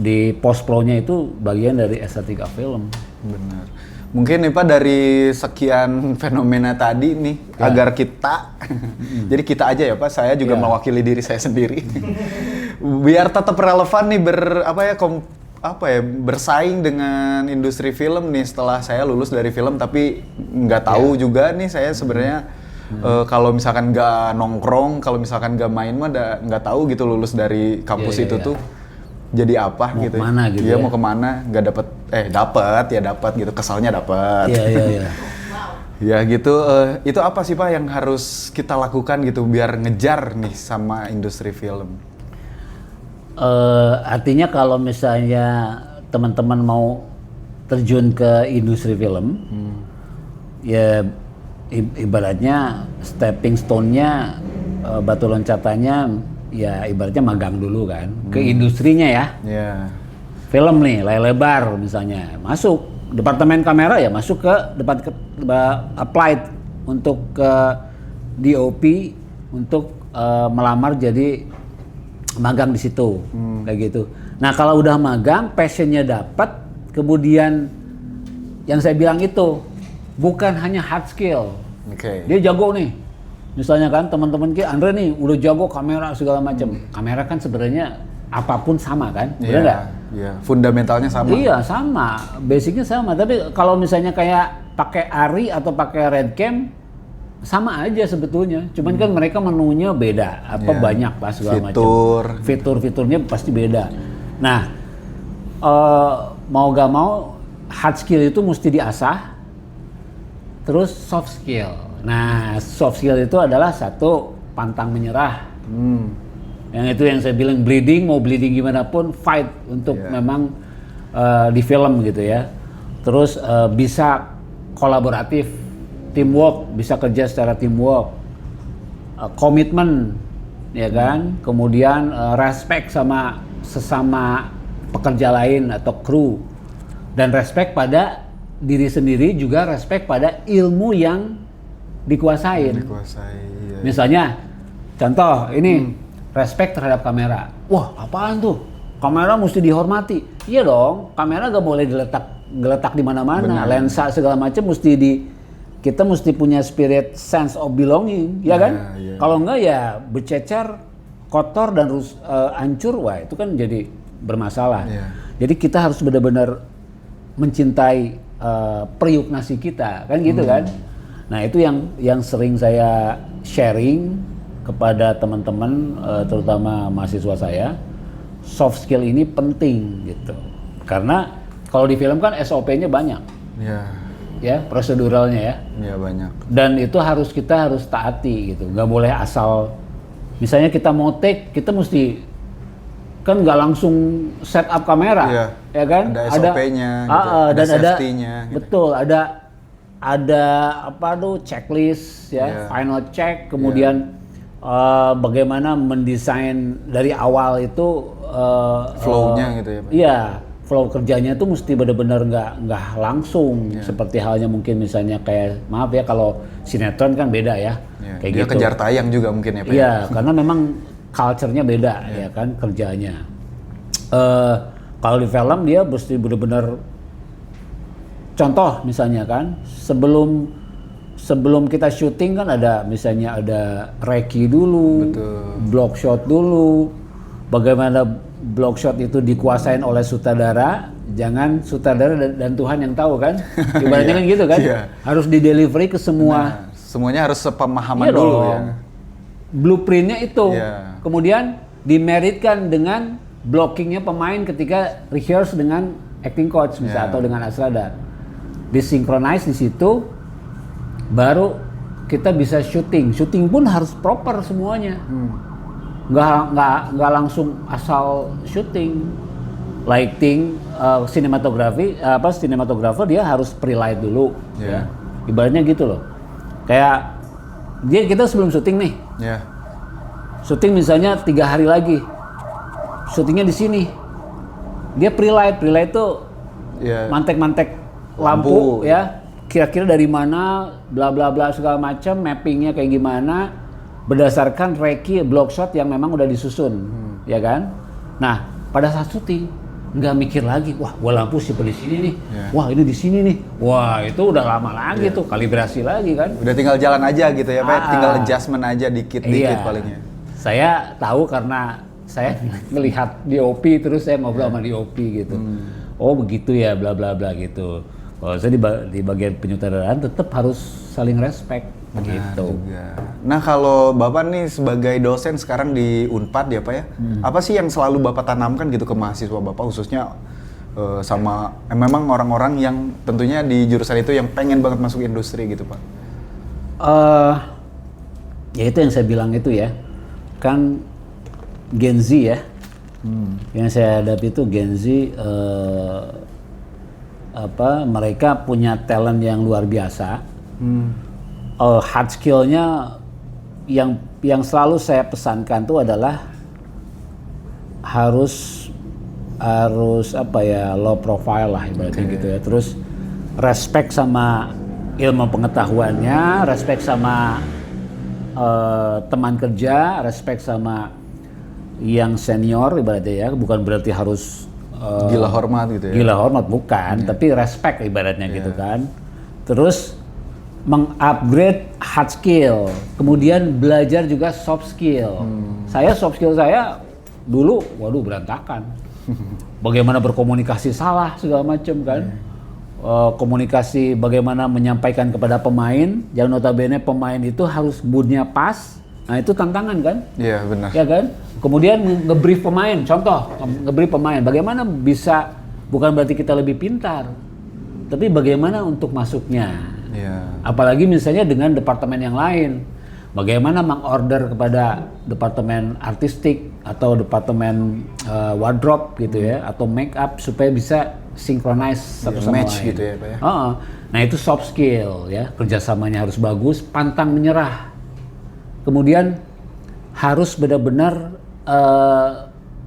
di post pro-nya itu bagian dari estetika film. Benar. Mungkin nih Pak, dari sekian fenomena tadi nih, agar kita, jadi kita aja ya Pak, saya juga mewakili diri saya sendiri, biar tetap relevan nih bersaing dengan industri film nih setelah saya lulus dari film, tapi nggak tahu juga nih saya sebenarnya kalau misalkan nggak nongkrong, kalau misalkan nggak main mah nggak tahu gitu lulus dari kampus itu tuh jadi apa mau gitu. Kemana gitu ya? Mau kemana? Nggak dapat gitu, kesalnya dapat. Ya gitu. Itu apa sih Pak yang harus kita lakukan gitu biar ngejar nih sama industri film? Artinya kalau misalnya teman-teman mau terjun ke industri film, ya ibaratnya stepping stone-nya, batu loncatannya, ya ibaratnya magang dulu kan, ke industrinya ya. Film nih, layar lebar misalnya, masuk departemen kamera ya masuk ke applied untuk ke DOP untuk melamar jadi magang di situ, kayak gitu. Nah kalau udah magang, passionnya dapat, kemudian yang saya bilang itu bukan hanya hard skill. Dia jago nih, misalnya kan teman-teman kita, Andre nih udah jago kamera segala macam. Kamera kan sebenarnya apapun sama kan, benar nggak? Fundamentalnya sama. Iya sama, basicnya sama. Tapi kalau misalnya kayak pakai ARRI atau pakai RedCam, sama aja sebetulnya, cuman kan mereka menunya beda, banyak lah segala macam. Fitur-fiturnya pasti beda. Nah, mau gak mau hard skill itu mesti diasah, terus soft skill. Nah, soft skill itu adalah satu, pantang menyerah. Yang itu yang saya bilang mau bleeding gimana pun fight untuk memang di film gitu ya. Terus bisa kolaboratif. Teamwork, bisa kerja secara teamwork, komitmen, ya kan, kemudian respect sama sesama pekerja lain atau kru, dan respect pada diri sendiri, juga respect pada ilmu yang dikuasain. Misalnya, contoh ini respect terhadap kamera. Wah, apaan tuh? Kamera mesti dihormati. Iya dong, kamera gak boleh geletak di mana-mana. Lensa segala macam kita mesti punya spirit sense of belonging, ya kan? Kalau enggak ya bercecer, kotor dan hancur, wah itu kan jadi bermasalah. Jadi kita harus benar-benar mencintai periuk nasi kita, kan gitu kan? Nah itu yang sering saya sharing kepada teman-teman, terutama mahasiswa saya. Soft skill ini penting gitu, karena kalau di film kan SOP-nya banyak. Ya proseduralnya ya. Banyak. Dan itu kita harus taati gitu, nggak boleh asal. Misalnya kita mau take, kita mesti kan nggak langsung set up kamera, ya kan? Ada SOP-nya, dan ada safety-nya. Gitu. Betul, ada checklist ya, final check, kemudian bagaimana mendesain dari awal itu flow-nya gitu ya Pak? Iya. Flow kerjanya tuh mesti benar-benar nggak langsung, seperti halnya mungkin misalnya kayak, maaf ya kalau sinetron kan beda ya, kayak dia gitu. Kejar tayang juga mungkin ya Pak? Iya, karena memang culture-nya beda ya kan kerjanya. Kalau di film dia mesti benar-benar, contoh misalnya kan, sebelum kita syuting kan ada misalnya ada reki dulu, block shot dulu, bagaimana block shot itu dikuasain oleh sutradara, jangan sutradara dan Tuhan yang tahu kan, ibaratnya kan gitu kan, harus di delivery ke semua. Semuanya harus sepemahaman dulu ya. Blueprintnya itu, kemudian dimeritkan dengan blockingnya pemain ketika rehearse dengan acting coach misalnya atau dengan asradar. disinkronize di situ, baru kita bisa syuting. Syuting pun harus proper semuanya. Nggak langsung asal syuting. Lighting, sinematografer dia harus pre-light dulu. Ya. Ibaratnya gitu loh. Kayak kita sebelum syuting nih. Syuting misalnya 3 hari lagi. Syutingnya di sini. Dia pre-light tuh mantek-mantek lampu ya. Kira-kira dari mana, bla bla bla segala macam, mappingnya kayak gimana, berdasarkan reki block shot yang memang udah disusun, ya kan? Nah, pada saat syuting nggak mikir lagi, wah gua lampu sih di sini nih, wah ini di sini nih, wah itu udah lama lagi tuh, kalibrasi lagi kan? Udah tinggal jalan aja gitu ya, Pak, tinggal adjustment aja dikit-dikit palingnya. Saya tahu karena saya melihat DOP terus saya ngobrol sama DOP gitu, oh begitu ya, bla bla bla gitu. Kalau saya di bagian penyutradaraan tetap harus saling respect. Gitu. Nah kalau Bapak nih sebagai dosen sekarang di Unpad ya Pak ya, apa sih yang selalu Bapak tanamkan gitu ke mahasiswa Bapak khususnya sama memang orang-orang yang tentunya di jurusan itu yang pengen banget masuk industri gitu Pak? Ya itu yang saya bilang itu ya, kan Gen Z ya, yang saya hadapi itu Gen Z, mereka punya talent yang luar biasa. Hard skill-nya yang selalu saya pesankan itu adalah harus low profile lah ibaratnya gitu ya. Terus respect sama ilmu pengetahuannya, respect sama teman kerja, respect sama yang senior ibaratnya ya. Bukan berarti harus gila hormat gitu ya. Gila hormat bukan, tapi respect ibaratnya gitu kan. Terus mengupgrade hard skill, kemudian belajar juga soft skill. Soft skill saya dulu, waduh berantakan. Bagaimana berkomunikasi salah segala macam kan. Komunikasi bagaimana menyampaikan kepada pemain, yang notabene pemain itu harus moodnya pas. Nah itu tantangan kan? Iya benar. Ya kan? Kemudian nge-brief pemain, contoh nge-brief pemain, bagaimana bisa, bukan berarti kita lebih pintar, tapi bagaimana untuk masuknya. Apalagi misalnya dengan departemen yang lain, bagaimana mengorder kepada departemen artistik atau departemen wardrobe gitu ya, atau make up supaya bisa synchronize satu sama match lain. Gitu ya Pak ya. Nah itu soft skill ya, kerjasamanya harus bagus, pantang menyerah. Kemudian harus benar-benar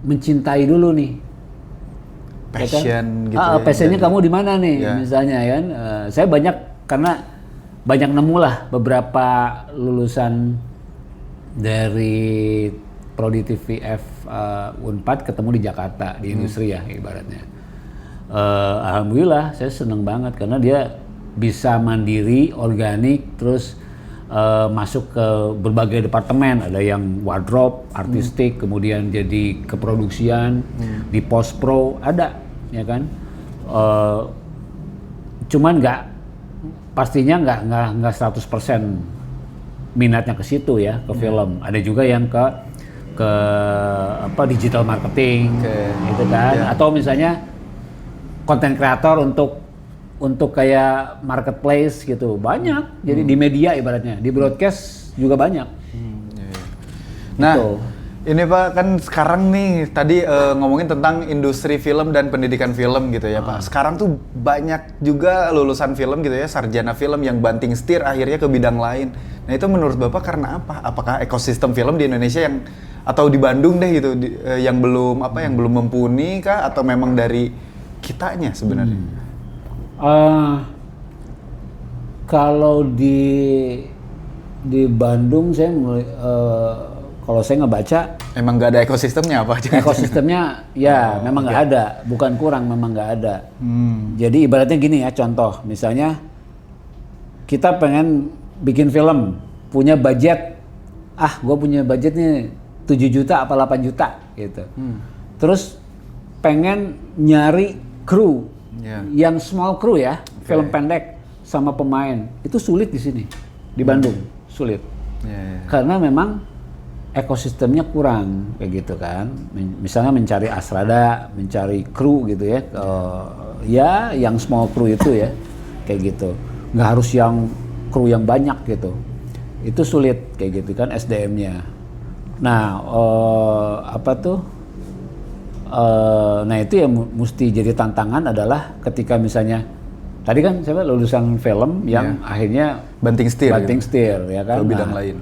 mencintai dulu nih. Passion ya kan? gitu ya. Passionnya kamu di mana nih misalnya kan. Saya karena banyak nemu lah beberapa lulusan dari Prodi TVF Unpad ketemu di Jakarta di industri ya ibaratnya. Alhamdulillah saya seneng banget karena dia bisa mandiri, organik, terus masuk ke berbagai departemen, ada yang wardrobe, artistik, kemudian jadi keproduksian, di post pro ada, ya kan. Cuman pastinya nggak 100% minatnya ke situ ya, ke film. Ada juga yang ke digital marketing, gitu kan. Atau misalnya konten kreator untuk kayak marketplace gitu, banyak. Jadi di media ibaratnya, di broadcast juga banyak. Nah, gitu. Ini Pak, kan sekarang nih tadi ngomongin tentang industri film dan pendidikan film gitu ya Pak. Sekarang tuh banyak juga lulusan film gitu ya, sarjana film yang banting setir akhirnya ke bidang lain. Nah itu menurut Bapak karena apa? Apakah ekosistem film di Indonesia atau di Bandung deh gitu yang belum mumpuni kah? Atau memang dari kitanya sebenarnya? Kalau di Bandung saya mulai kalau saya ngebaca emang nggak ada ekosistemnya apa? Ekosistemnya ya memang nggak ada, bukan kurang, memang nggak ada. Jadi ibaratnya gini ya, contoh misalnya kita pengen bikin film, punya budget, gue punya budget nih 7 juta apa 8 juta gitu. Terus pengen nyari kru yang small crew ya, film pendek sama pemain, itu sulit di sini di Bandung, sulit. Karena memang ekosistemnya kurang kayak gitu kan. Misalnya mencari asrada, mencari kru gitu ya. Ya yang small crew itu ya. kayak gitu. Nggak harus yang kru yang banyak gitu. Itu sulit kayak gitu kan SDM-nya. Nah, nah itu yang mesti jadi tantangan adalah ketika misalnya tadi kan saya lulusan film yang akhirnya banting setir ya kan. Ke bidang lain.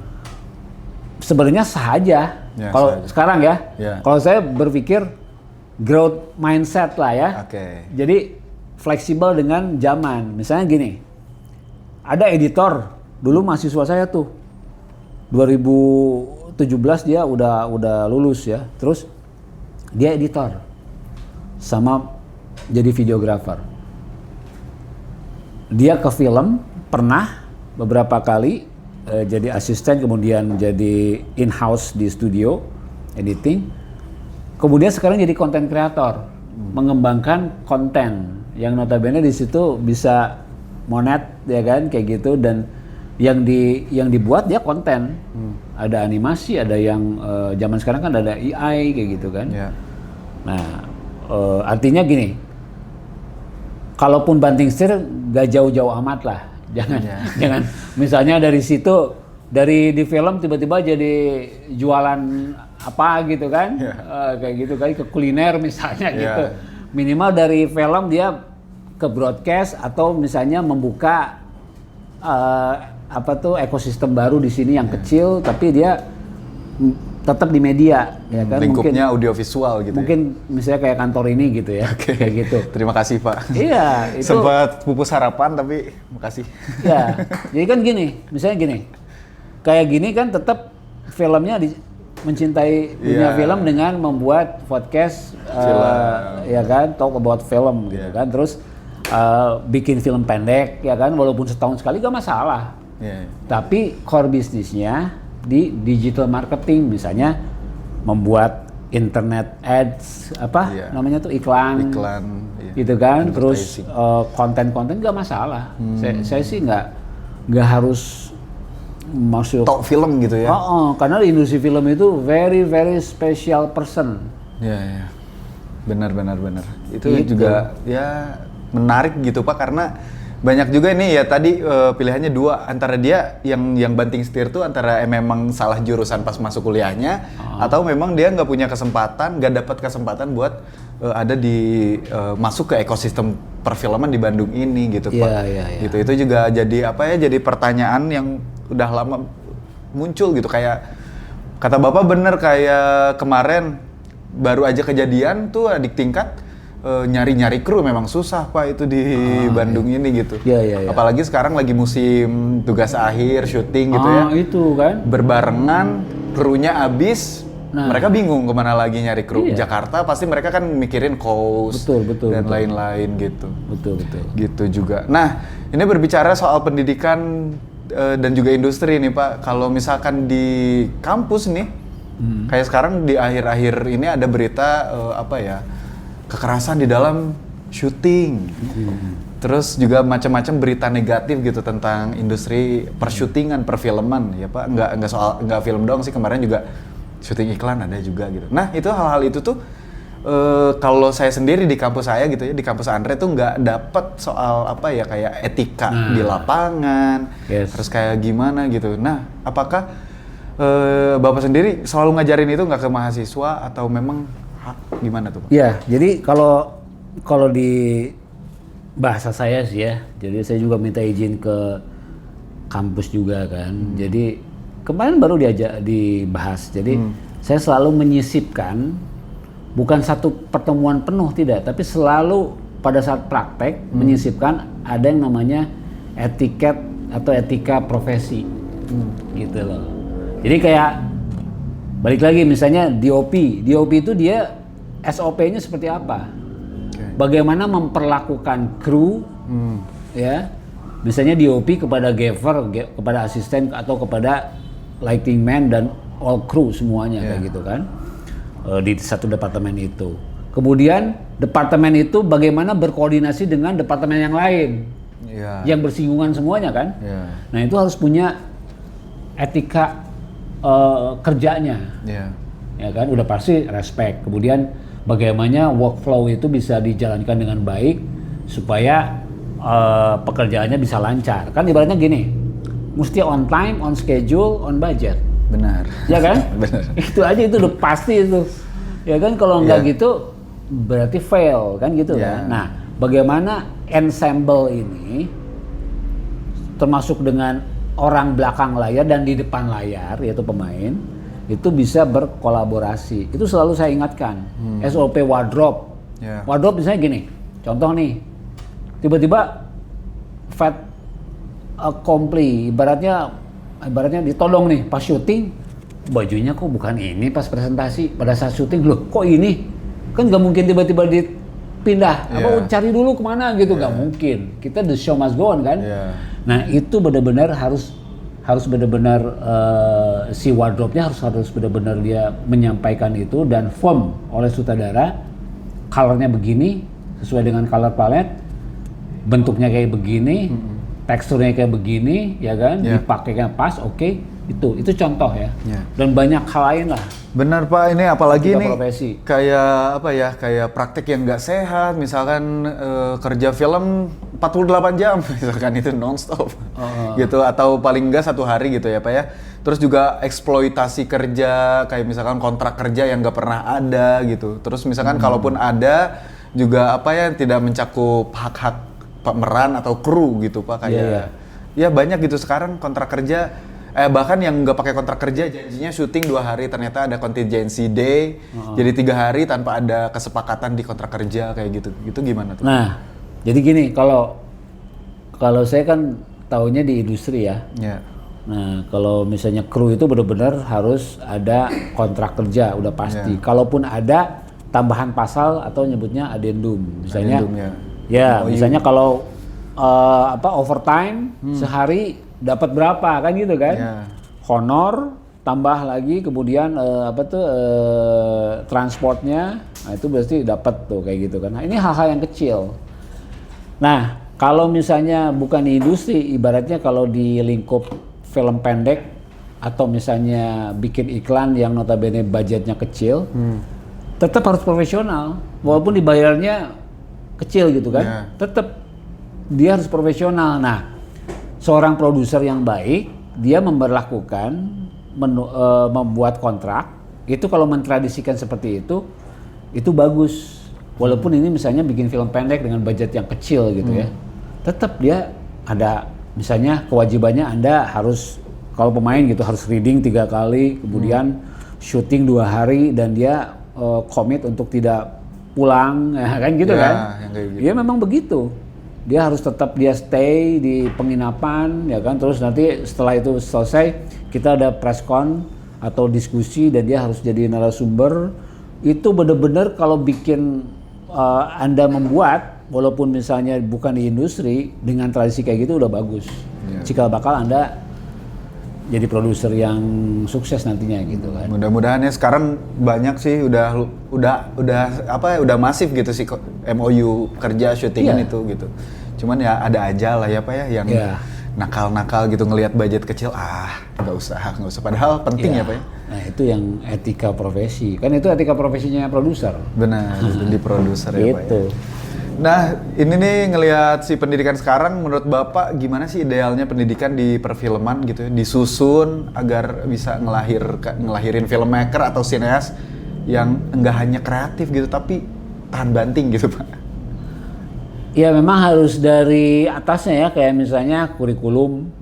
Sebenarnya sah aja. Kalau sekarang ya. Kalau saya berpikir growth mindset lah ya. Jadi fleksibel dengan zaman. Misalnya gini. Ada editor dulu mahasiswa saya tuh 2017 dia udah lulus ya. Terus dia editor sama jadi videographer. Dia ke film pernah beberapa kali jadi asisten, kemudian jadi in-house di studio editing. Kemudian sekarang jadi content creator, mengembangkan konten yang notabene di situ bisa monet ya kan kayak gitu, dan yang dibuat dia konten. Ada animasi, ada yang zaman sekarang kan ada AI kayak gitu kan. Nah, artinya gini, kalaupun banting setir gak jauh-jauh amat lah. Jangan misalnya dari situ, di film tiba-tiba jadi jualan apa gitu kan, kayak gitu kan, ke kuliner misalnya gitu. Minimal dari film dia ke broadcast atau misalnya membuka ekosistem baru di sini yang kecil, tapi dia tetap di media ya kan. Lingkupnya audiovisual gitu. Mungkin misalnya kayak kantor ini gitu ya. Kayak gitu. Terima kasih Pak. Iya, itu sempat pupus harapan tapi makasih. Ya. Jadi kan gini, misalnya gini. Kayak gini kan tetap filmnya mencintai dunia film dengan membuat podcast ya kan, talk about film gitu kan. Terus bikin film pendek ya kan, walaupun setahun sekali gak masalah. Tapi core bisnisnya di digital marketing, misalnya membuat internet ads, namanya tuh iklan gitu kan. Terus konten-konten gak masalah. Saya sih nggak harus masuk top film gitu ya. Karena di industri film itu very very special person. Benar. Itu gitu. Juga ya menarik gitu Pak, karena banyak juga ini ya tadi pilihannya dua, antara dia yang banting setir tuh antara memang salah jurusan pas masuk kuliahnya, atau memang dia nggak punya kesempatan, nggak dapat kesempatan buat ada di masuk ke ekosistem perfilman di Bandung ini gitu Pak. Gitu, itu juga jadi jadi pertanyaan yang udah lama muncul gitu, kayak kata Bapak bener, kayak kemarin baru aja kejadian tuh adik tingkat nyari kru memang susah Pak itu di Bandung ini gitu. Apalagi sekarang lagi musim tugas akhir, syuting gitu ya. Itu kan. Berbarengan, krunya habis, mereka bingung kemana lagi nyari kru. Jakarta pasti mereka kan mikirin cost dan lain-lain gitu. Betul. Gitu juga. Nah, ini berbicara soal pendidikan dan juga industri nih Pak. Kalau misalkan di kampus nih, kayak sekarang di akhir-akhir ini ada berita kekerasan di dalam syuting. Terus juga macam-macam berita negatif gitu tentang industri persyutingan, perfilman ya Pak. Nggak film doang sih, kemarin juga syuting iklan ada juga gitu. Nah, itu hal-hal itu tuh kalau saya sendiri di kampus saya gitu ya, di kampus Andre tuh nggak dapet soal kayak etika di lapangan, terus kayak gimana gitu. Nah, apakah Bapak sendiri selalu ngajarin itu nggak ke mahasiswa atau memang gimana tuh Pak? Iya, jadi kalau di bahasa saya sih ya, jadi saya juga minta izin ke kampus juga kan. Jadi kemarin baru dibahas. Jadi saya selalu menyisipkan, bukan satu pertemuan penuh tidak, tapi selalu pada saat praktek menyisipkan ada yang namanya etiket atau etika profesi, gitu loh. Jadi kayak balik lagi misalnya DOP itu dia SOP-nya seperti apa? Bagaimana memperlakukan kru, ya, misalnya DOP kepada gaffer, kepada asisten atau kepada lighting man dan all crew semuanya kayak gitu kan, di satu departemen itu. Kemudian departemen itu bagaimana berkoordinasi dengan departemen yang lain, yang bersinggungan semuanya kan. Nah itu harus punya etika kerjanya, ya kan, udah pasti respect. Kemudian bagaimana workflow itu bisa dijalankan dengan baik supaya pekerjaannya bisa lancar. Kan ibaratnya gini, mesti on time, on schedule, on budget. Benar. Ya kan? Benar. Itu aja itu udah pasti itu. Ya kan kalau nggak gitu berarti fail kan gitu kan. Nah, bagaimana ensemble ini termasuk dengan orang belakang layar dan di depan layar yaitu pemain itu bisa berkolaborasi. Itu selalu saya ingatkan. SOP wardrobe. Wardrobe misalnya gini. Contoh nih. Tiba-tiba fait accompli, ibaratnya ditodong nih pas syuting, bajunya kok bukan ini pas presentasi, pada saat syuting loh kok ini, kan nggak mungkin tiba-tiba dipindah, apa cari dulu kemana gitu, nggak mungkin, kita the show must go on kan. Nah itu benar-benar harus benar-benar si wardrobe-nya harus benar-benar dia menyampaikan itu dan firm oleh sutradara, color-nya begini sesuai dengan color palette, bentuknya kayak begini, teksturnya kayak begini, ya kan, dipakainya pas, oke, itu contoh ya. Dan banyak hal lain lah. Benar Pak, ini apalagi ini kayak apa ya, kayak praktik yang nggak sehat, misalkan kerja film 48 jam, misalkan itu non-stop, gitu, atau paling nggak 1 hari gitu ya Pak ya. Terus juga eksploitasi kerja, kayak misalkan kontrak kerja yang nggak pernah ada gitu. Terus misalkan kalaupun ada, juga apa ya, tidak mencakup hak-hak pemeran atau kru gitu Pak, kayak ya banyak gitu sekarang kontrak kerja, bahkan yang nggak pakai kontrak kerja janjinya syuting 2 hari ternyata ada contingency day, jadi 3 hari tanpa ada kesepakatan di kontrak kerja kayak gitu. Itu gimana tuh? Nah, jadi gini, kalau saya kan taunya di industri ya. Nah, kalau misalnya kru itu benar-benar harus ada kontrak kerja udah pasti. Kalaupun ada tambahan pasal atau nyebutnya addendum, misalnya. Misalnya kalau overtime sehari dapat berapa kan gitu kan, honor tambah lagi kemudian transportnya, nah itu berarti dapat tuh kayak gitu kan. Nah, ini hal-hal yang kecil. Nah kalau misalnya bukan di industri, ibaratnya kalau di lingkup film pendek atau misalnya bikin iklan yang notabene budgetnya kecil, tetap harus profesional walaupun dibayarnya kecil gitu kan, tetap dia harus profesional. Nah, seorang produser yang baik, dia memberlakukan, membuat kontrak, itu kalau mentradisikan seperti itu bagus. Walaupun ini misalnya bikin film pendek dengan budget yang kecil gitu ya, tetap dia ada, misalnya kewajibannya Anda harus, kalau pemain gitu harus reading 3 kali, kemudian syuting 2 hari, dan dia komit untuk tidak pulang, ya kan gitu kan? Gitu. Ya memang begitu. Dia harus tetap dia stay di penginapan, ya kan? Terus nanti setelah itu selesai, kita ada press con atau diskusi dan dia harus jadi narasumber. Itu benar-benar kalau bikin Anda membuat, walaupun misalnya bukan di industri, dengan tradisi kayak gitu udah bagus. Cikal bakal Anda jadi produser yang sukses nantinya gitu kan. Mudah-mudahan ya, sekarang banyak sih udah masif gitu sih MOU kerja syutingan itu gitu. Cuman ya ada aja lah ya Pak ya yang nakal-nakal gitu ngelihat budget kecil, nggak usah padahal penting ya Pak ya. Nah itu yang etika profesi, kan itu etika profesinya produser. Benar, di produser ya Pak ya. Nah, ini nih ngelihat si pendidikan sekarang, menurut Bapak gimana sih idealnya pendidikan di perfilman gitu ya, disusun agar bisa ngelahirin filmmaker atau sineas yang enggak hanya kreatif gitu tapi tahan banting gitu Pak? Ya memang harus dari atasnya ya, kayak misalnya kurikulum,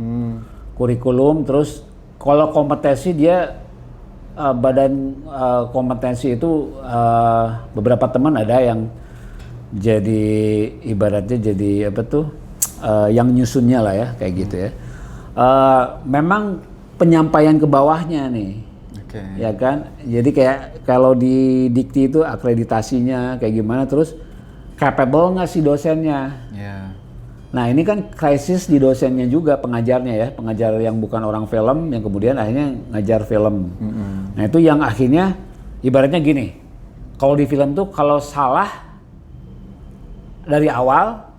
terus kalau kompetensi dia badan kompetensi itu beberapa teman ada yang jadi ibaratnya jadi yang nyusunnya lah ya kayak gitu ya. Memang penyampaian ke bawahnya nih, ya kan. Jadi kayak kalau di dikti itu akreditasinya kayak gimana, terus capable nggak si dosennya. Nah ini kan krisis di dosennya juga, pengajarnya ya, pengajar yang bukan orang film yang kemudian akhirnya ngajar film. Nah itu yang akhirnya ibaratnya gini, kalau di film tuh kalau salah dari awal,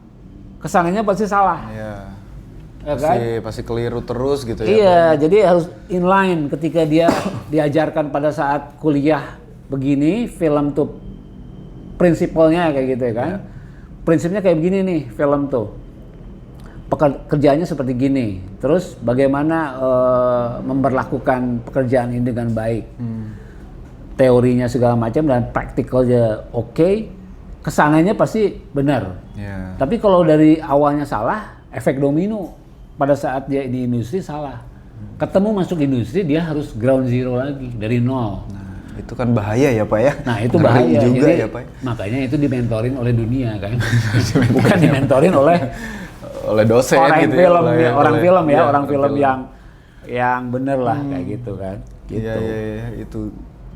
kesannya pasti salah. Ya kan? Pasti keliru terus gitu ya. Iya, jadi harus inline ketika dia diajarkan pada saat kuliah begini, film tuh prinsipalnya kayak gitu ya kan. Prinsipnya kayak begini nih film tuh. pekerjaannya seperti gini. Terus bagaimana memperlakukan pekerjaan ini dengan baik. Teorinya segala macam dan praktikalnya oke, kesananya pasti benar. Tapi kalau dari awalnya salah, efek domino pada saat dia di industri salah. Ketemu masuk industri dia harus ground zero lagi dari nol. Nah, itu kan bahaya ya Pak ya. Nah itu bahaya juga jadi, ya Pak. Makanya itu dimentorin oleh dunia kan. Bukan dimentorin oleh dosen orang gitu film ya. Orang film yang bener lah kayak gitu kan. Gitu. Iya itu.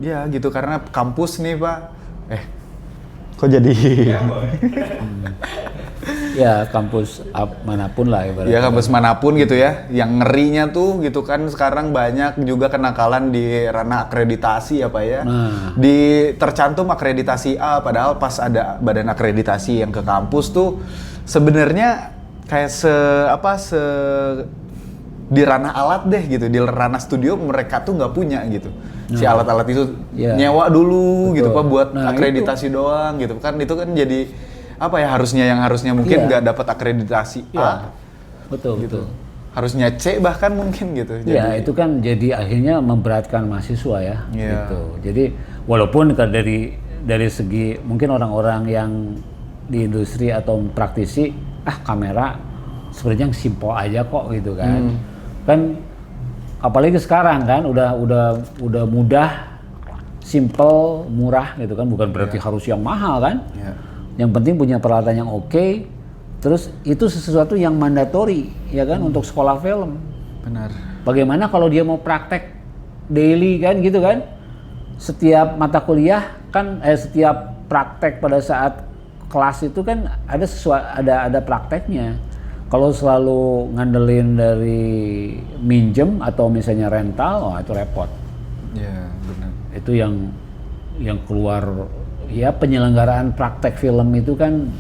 Ya gitu karena kampus nih Pak. Kok jadi? Ya kampus manapun lah ibaratnya. Ya kampus manapun gitu ya. Yang ngerinya tuh gitu kan sekarang banyak juga kenakalan di ranah akreditasi ya Pak ya. Tercantum akreditasi A padahal pas ada badan akreditasi yang ke kampus tuh sebenarnya kayak di ranah alat deh gitu, di ranah studio mereka tuh nggak punya gitu. Si alat-alat itu nyewa dulu gitu Pak buat akreditasi doang gitu kan, itu kan jadi apa ya harusnya mungkin nggak dapat akreditasi A. Betul. Harusnya C bahkan mungkin gitu. Ya itu kan jadi akhirnya memberatkan mahasiswa ya. Gitu. Jadi walaupun dari segi mungkin orang-orang yang di industri atau praktisi kamera sebenarnya simpel aja kok gitu kan. Kan apalagi sekarang kan udah mudah, simple, murah gitu kan, bukan berarti harus yang mahal kan. Yang penting punya peralatan yang oke, terus itu sesuatu yang mandatori ya kan untuk sekolah film. Benar. Bagaimana kalau dia mau praktek daily kan gitu kan? Setiap mata kuliah kan setiap praktek pada saat kelas itu kan ada prakteknya. Kalau selalu ngandelin dari minjem atau misalnya rental, itu repot. Iya, benar. Itu yang keluar ya penyelenggaraan praktek film itu kan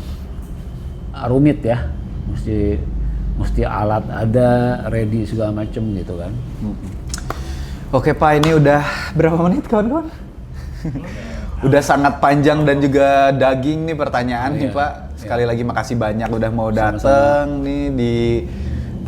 rumit ya. Mesti alat ada, ready segala macem gitu kan. Oke Pak, ini udah berapa menit kawan-kawan? Udah sangat panjang dan juga daging nih pertanyaan nih Pak. Sekali lagi makasih banyak udah mau datang nih di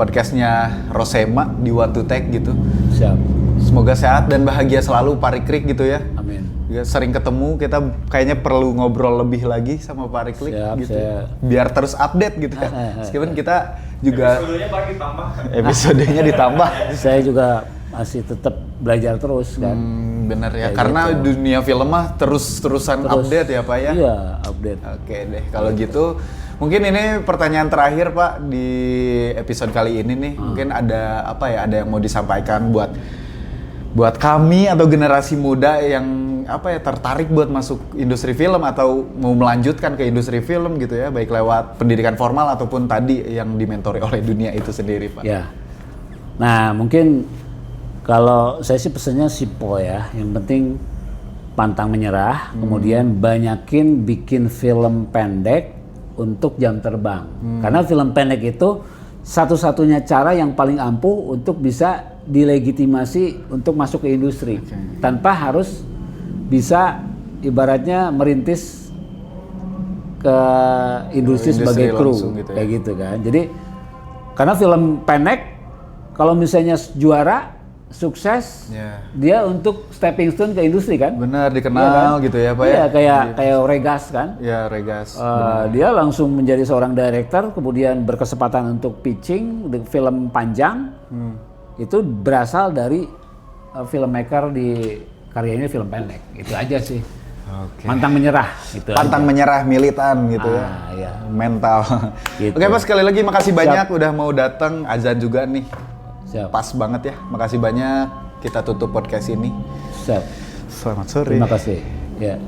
podcastnya Rosema di What to Tech gitu. Siap. Semoga sehat dan bahagia selalu Pak Rikrik gitu ya. Amin. Ya, sering ketemu, kita kayaknya perlu ngobrol lebih lagi sama Pak Rikrik gitu. Biar terus update gitu ya. Meskipun kita juga episodenya ditambah. Saya juga masih tetap belajar terus kan. Bener ya, karena gitu. Dunia film mah terus-terusan update ya Pak ya? Iya, update. Oke deh, kalau gitu mungkin ini pertanyaan terakhir Pak di episode kali ini nih. Mungkin ada ada yang mau disampaikan buat kami atau generasi muda yang tertarik buat masuk industri film atau mau melanjutkan ke industri film gitu ya, baik lewat pendidikan formal ataupun tadi yang dimentori oleh dunia itu sendiri Pak. Ya. Nah, mungkin kalau saya sih pesannya simple ya, yang penting pantang menyerah, kemudian banyakin bikin film pendek untuk jam terbang. Karena film pendek itu satu-satunya cara yang paling ampuh untuk bisa dilegitimasi untuk masuk ke industri. Tanpa harus bisa ibaratnya merintis ke industri sebagai kru, gitu kayak gitu kan. Jadi karena film pendek kalau misalnya juara sukses, dia untuk stepping stone ke industri kan? Benar, dikenal gitu ya Pak ya? Iya, kayak Regas kan? Iya, Regas. Dia langsung menjadi seorang director, kemudian berkesempatan untuk pitching film panjang. Itu berasal dari filmmaker di karyanya film pendek. Itu aja sih. Pantang menyerah. Gitu pantang aja. Menyerah, militan gitu ya. Iya. Mental. Gitu. Oke Pak, sekali lagi makasih banyak udah mau datang. Azan juga nih. Siap. Pas banget ya. Makasih banyak. Kita tutup podcast ini. Siap. Selamat sore. Terima kasih. Ya.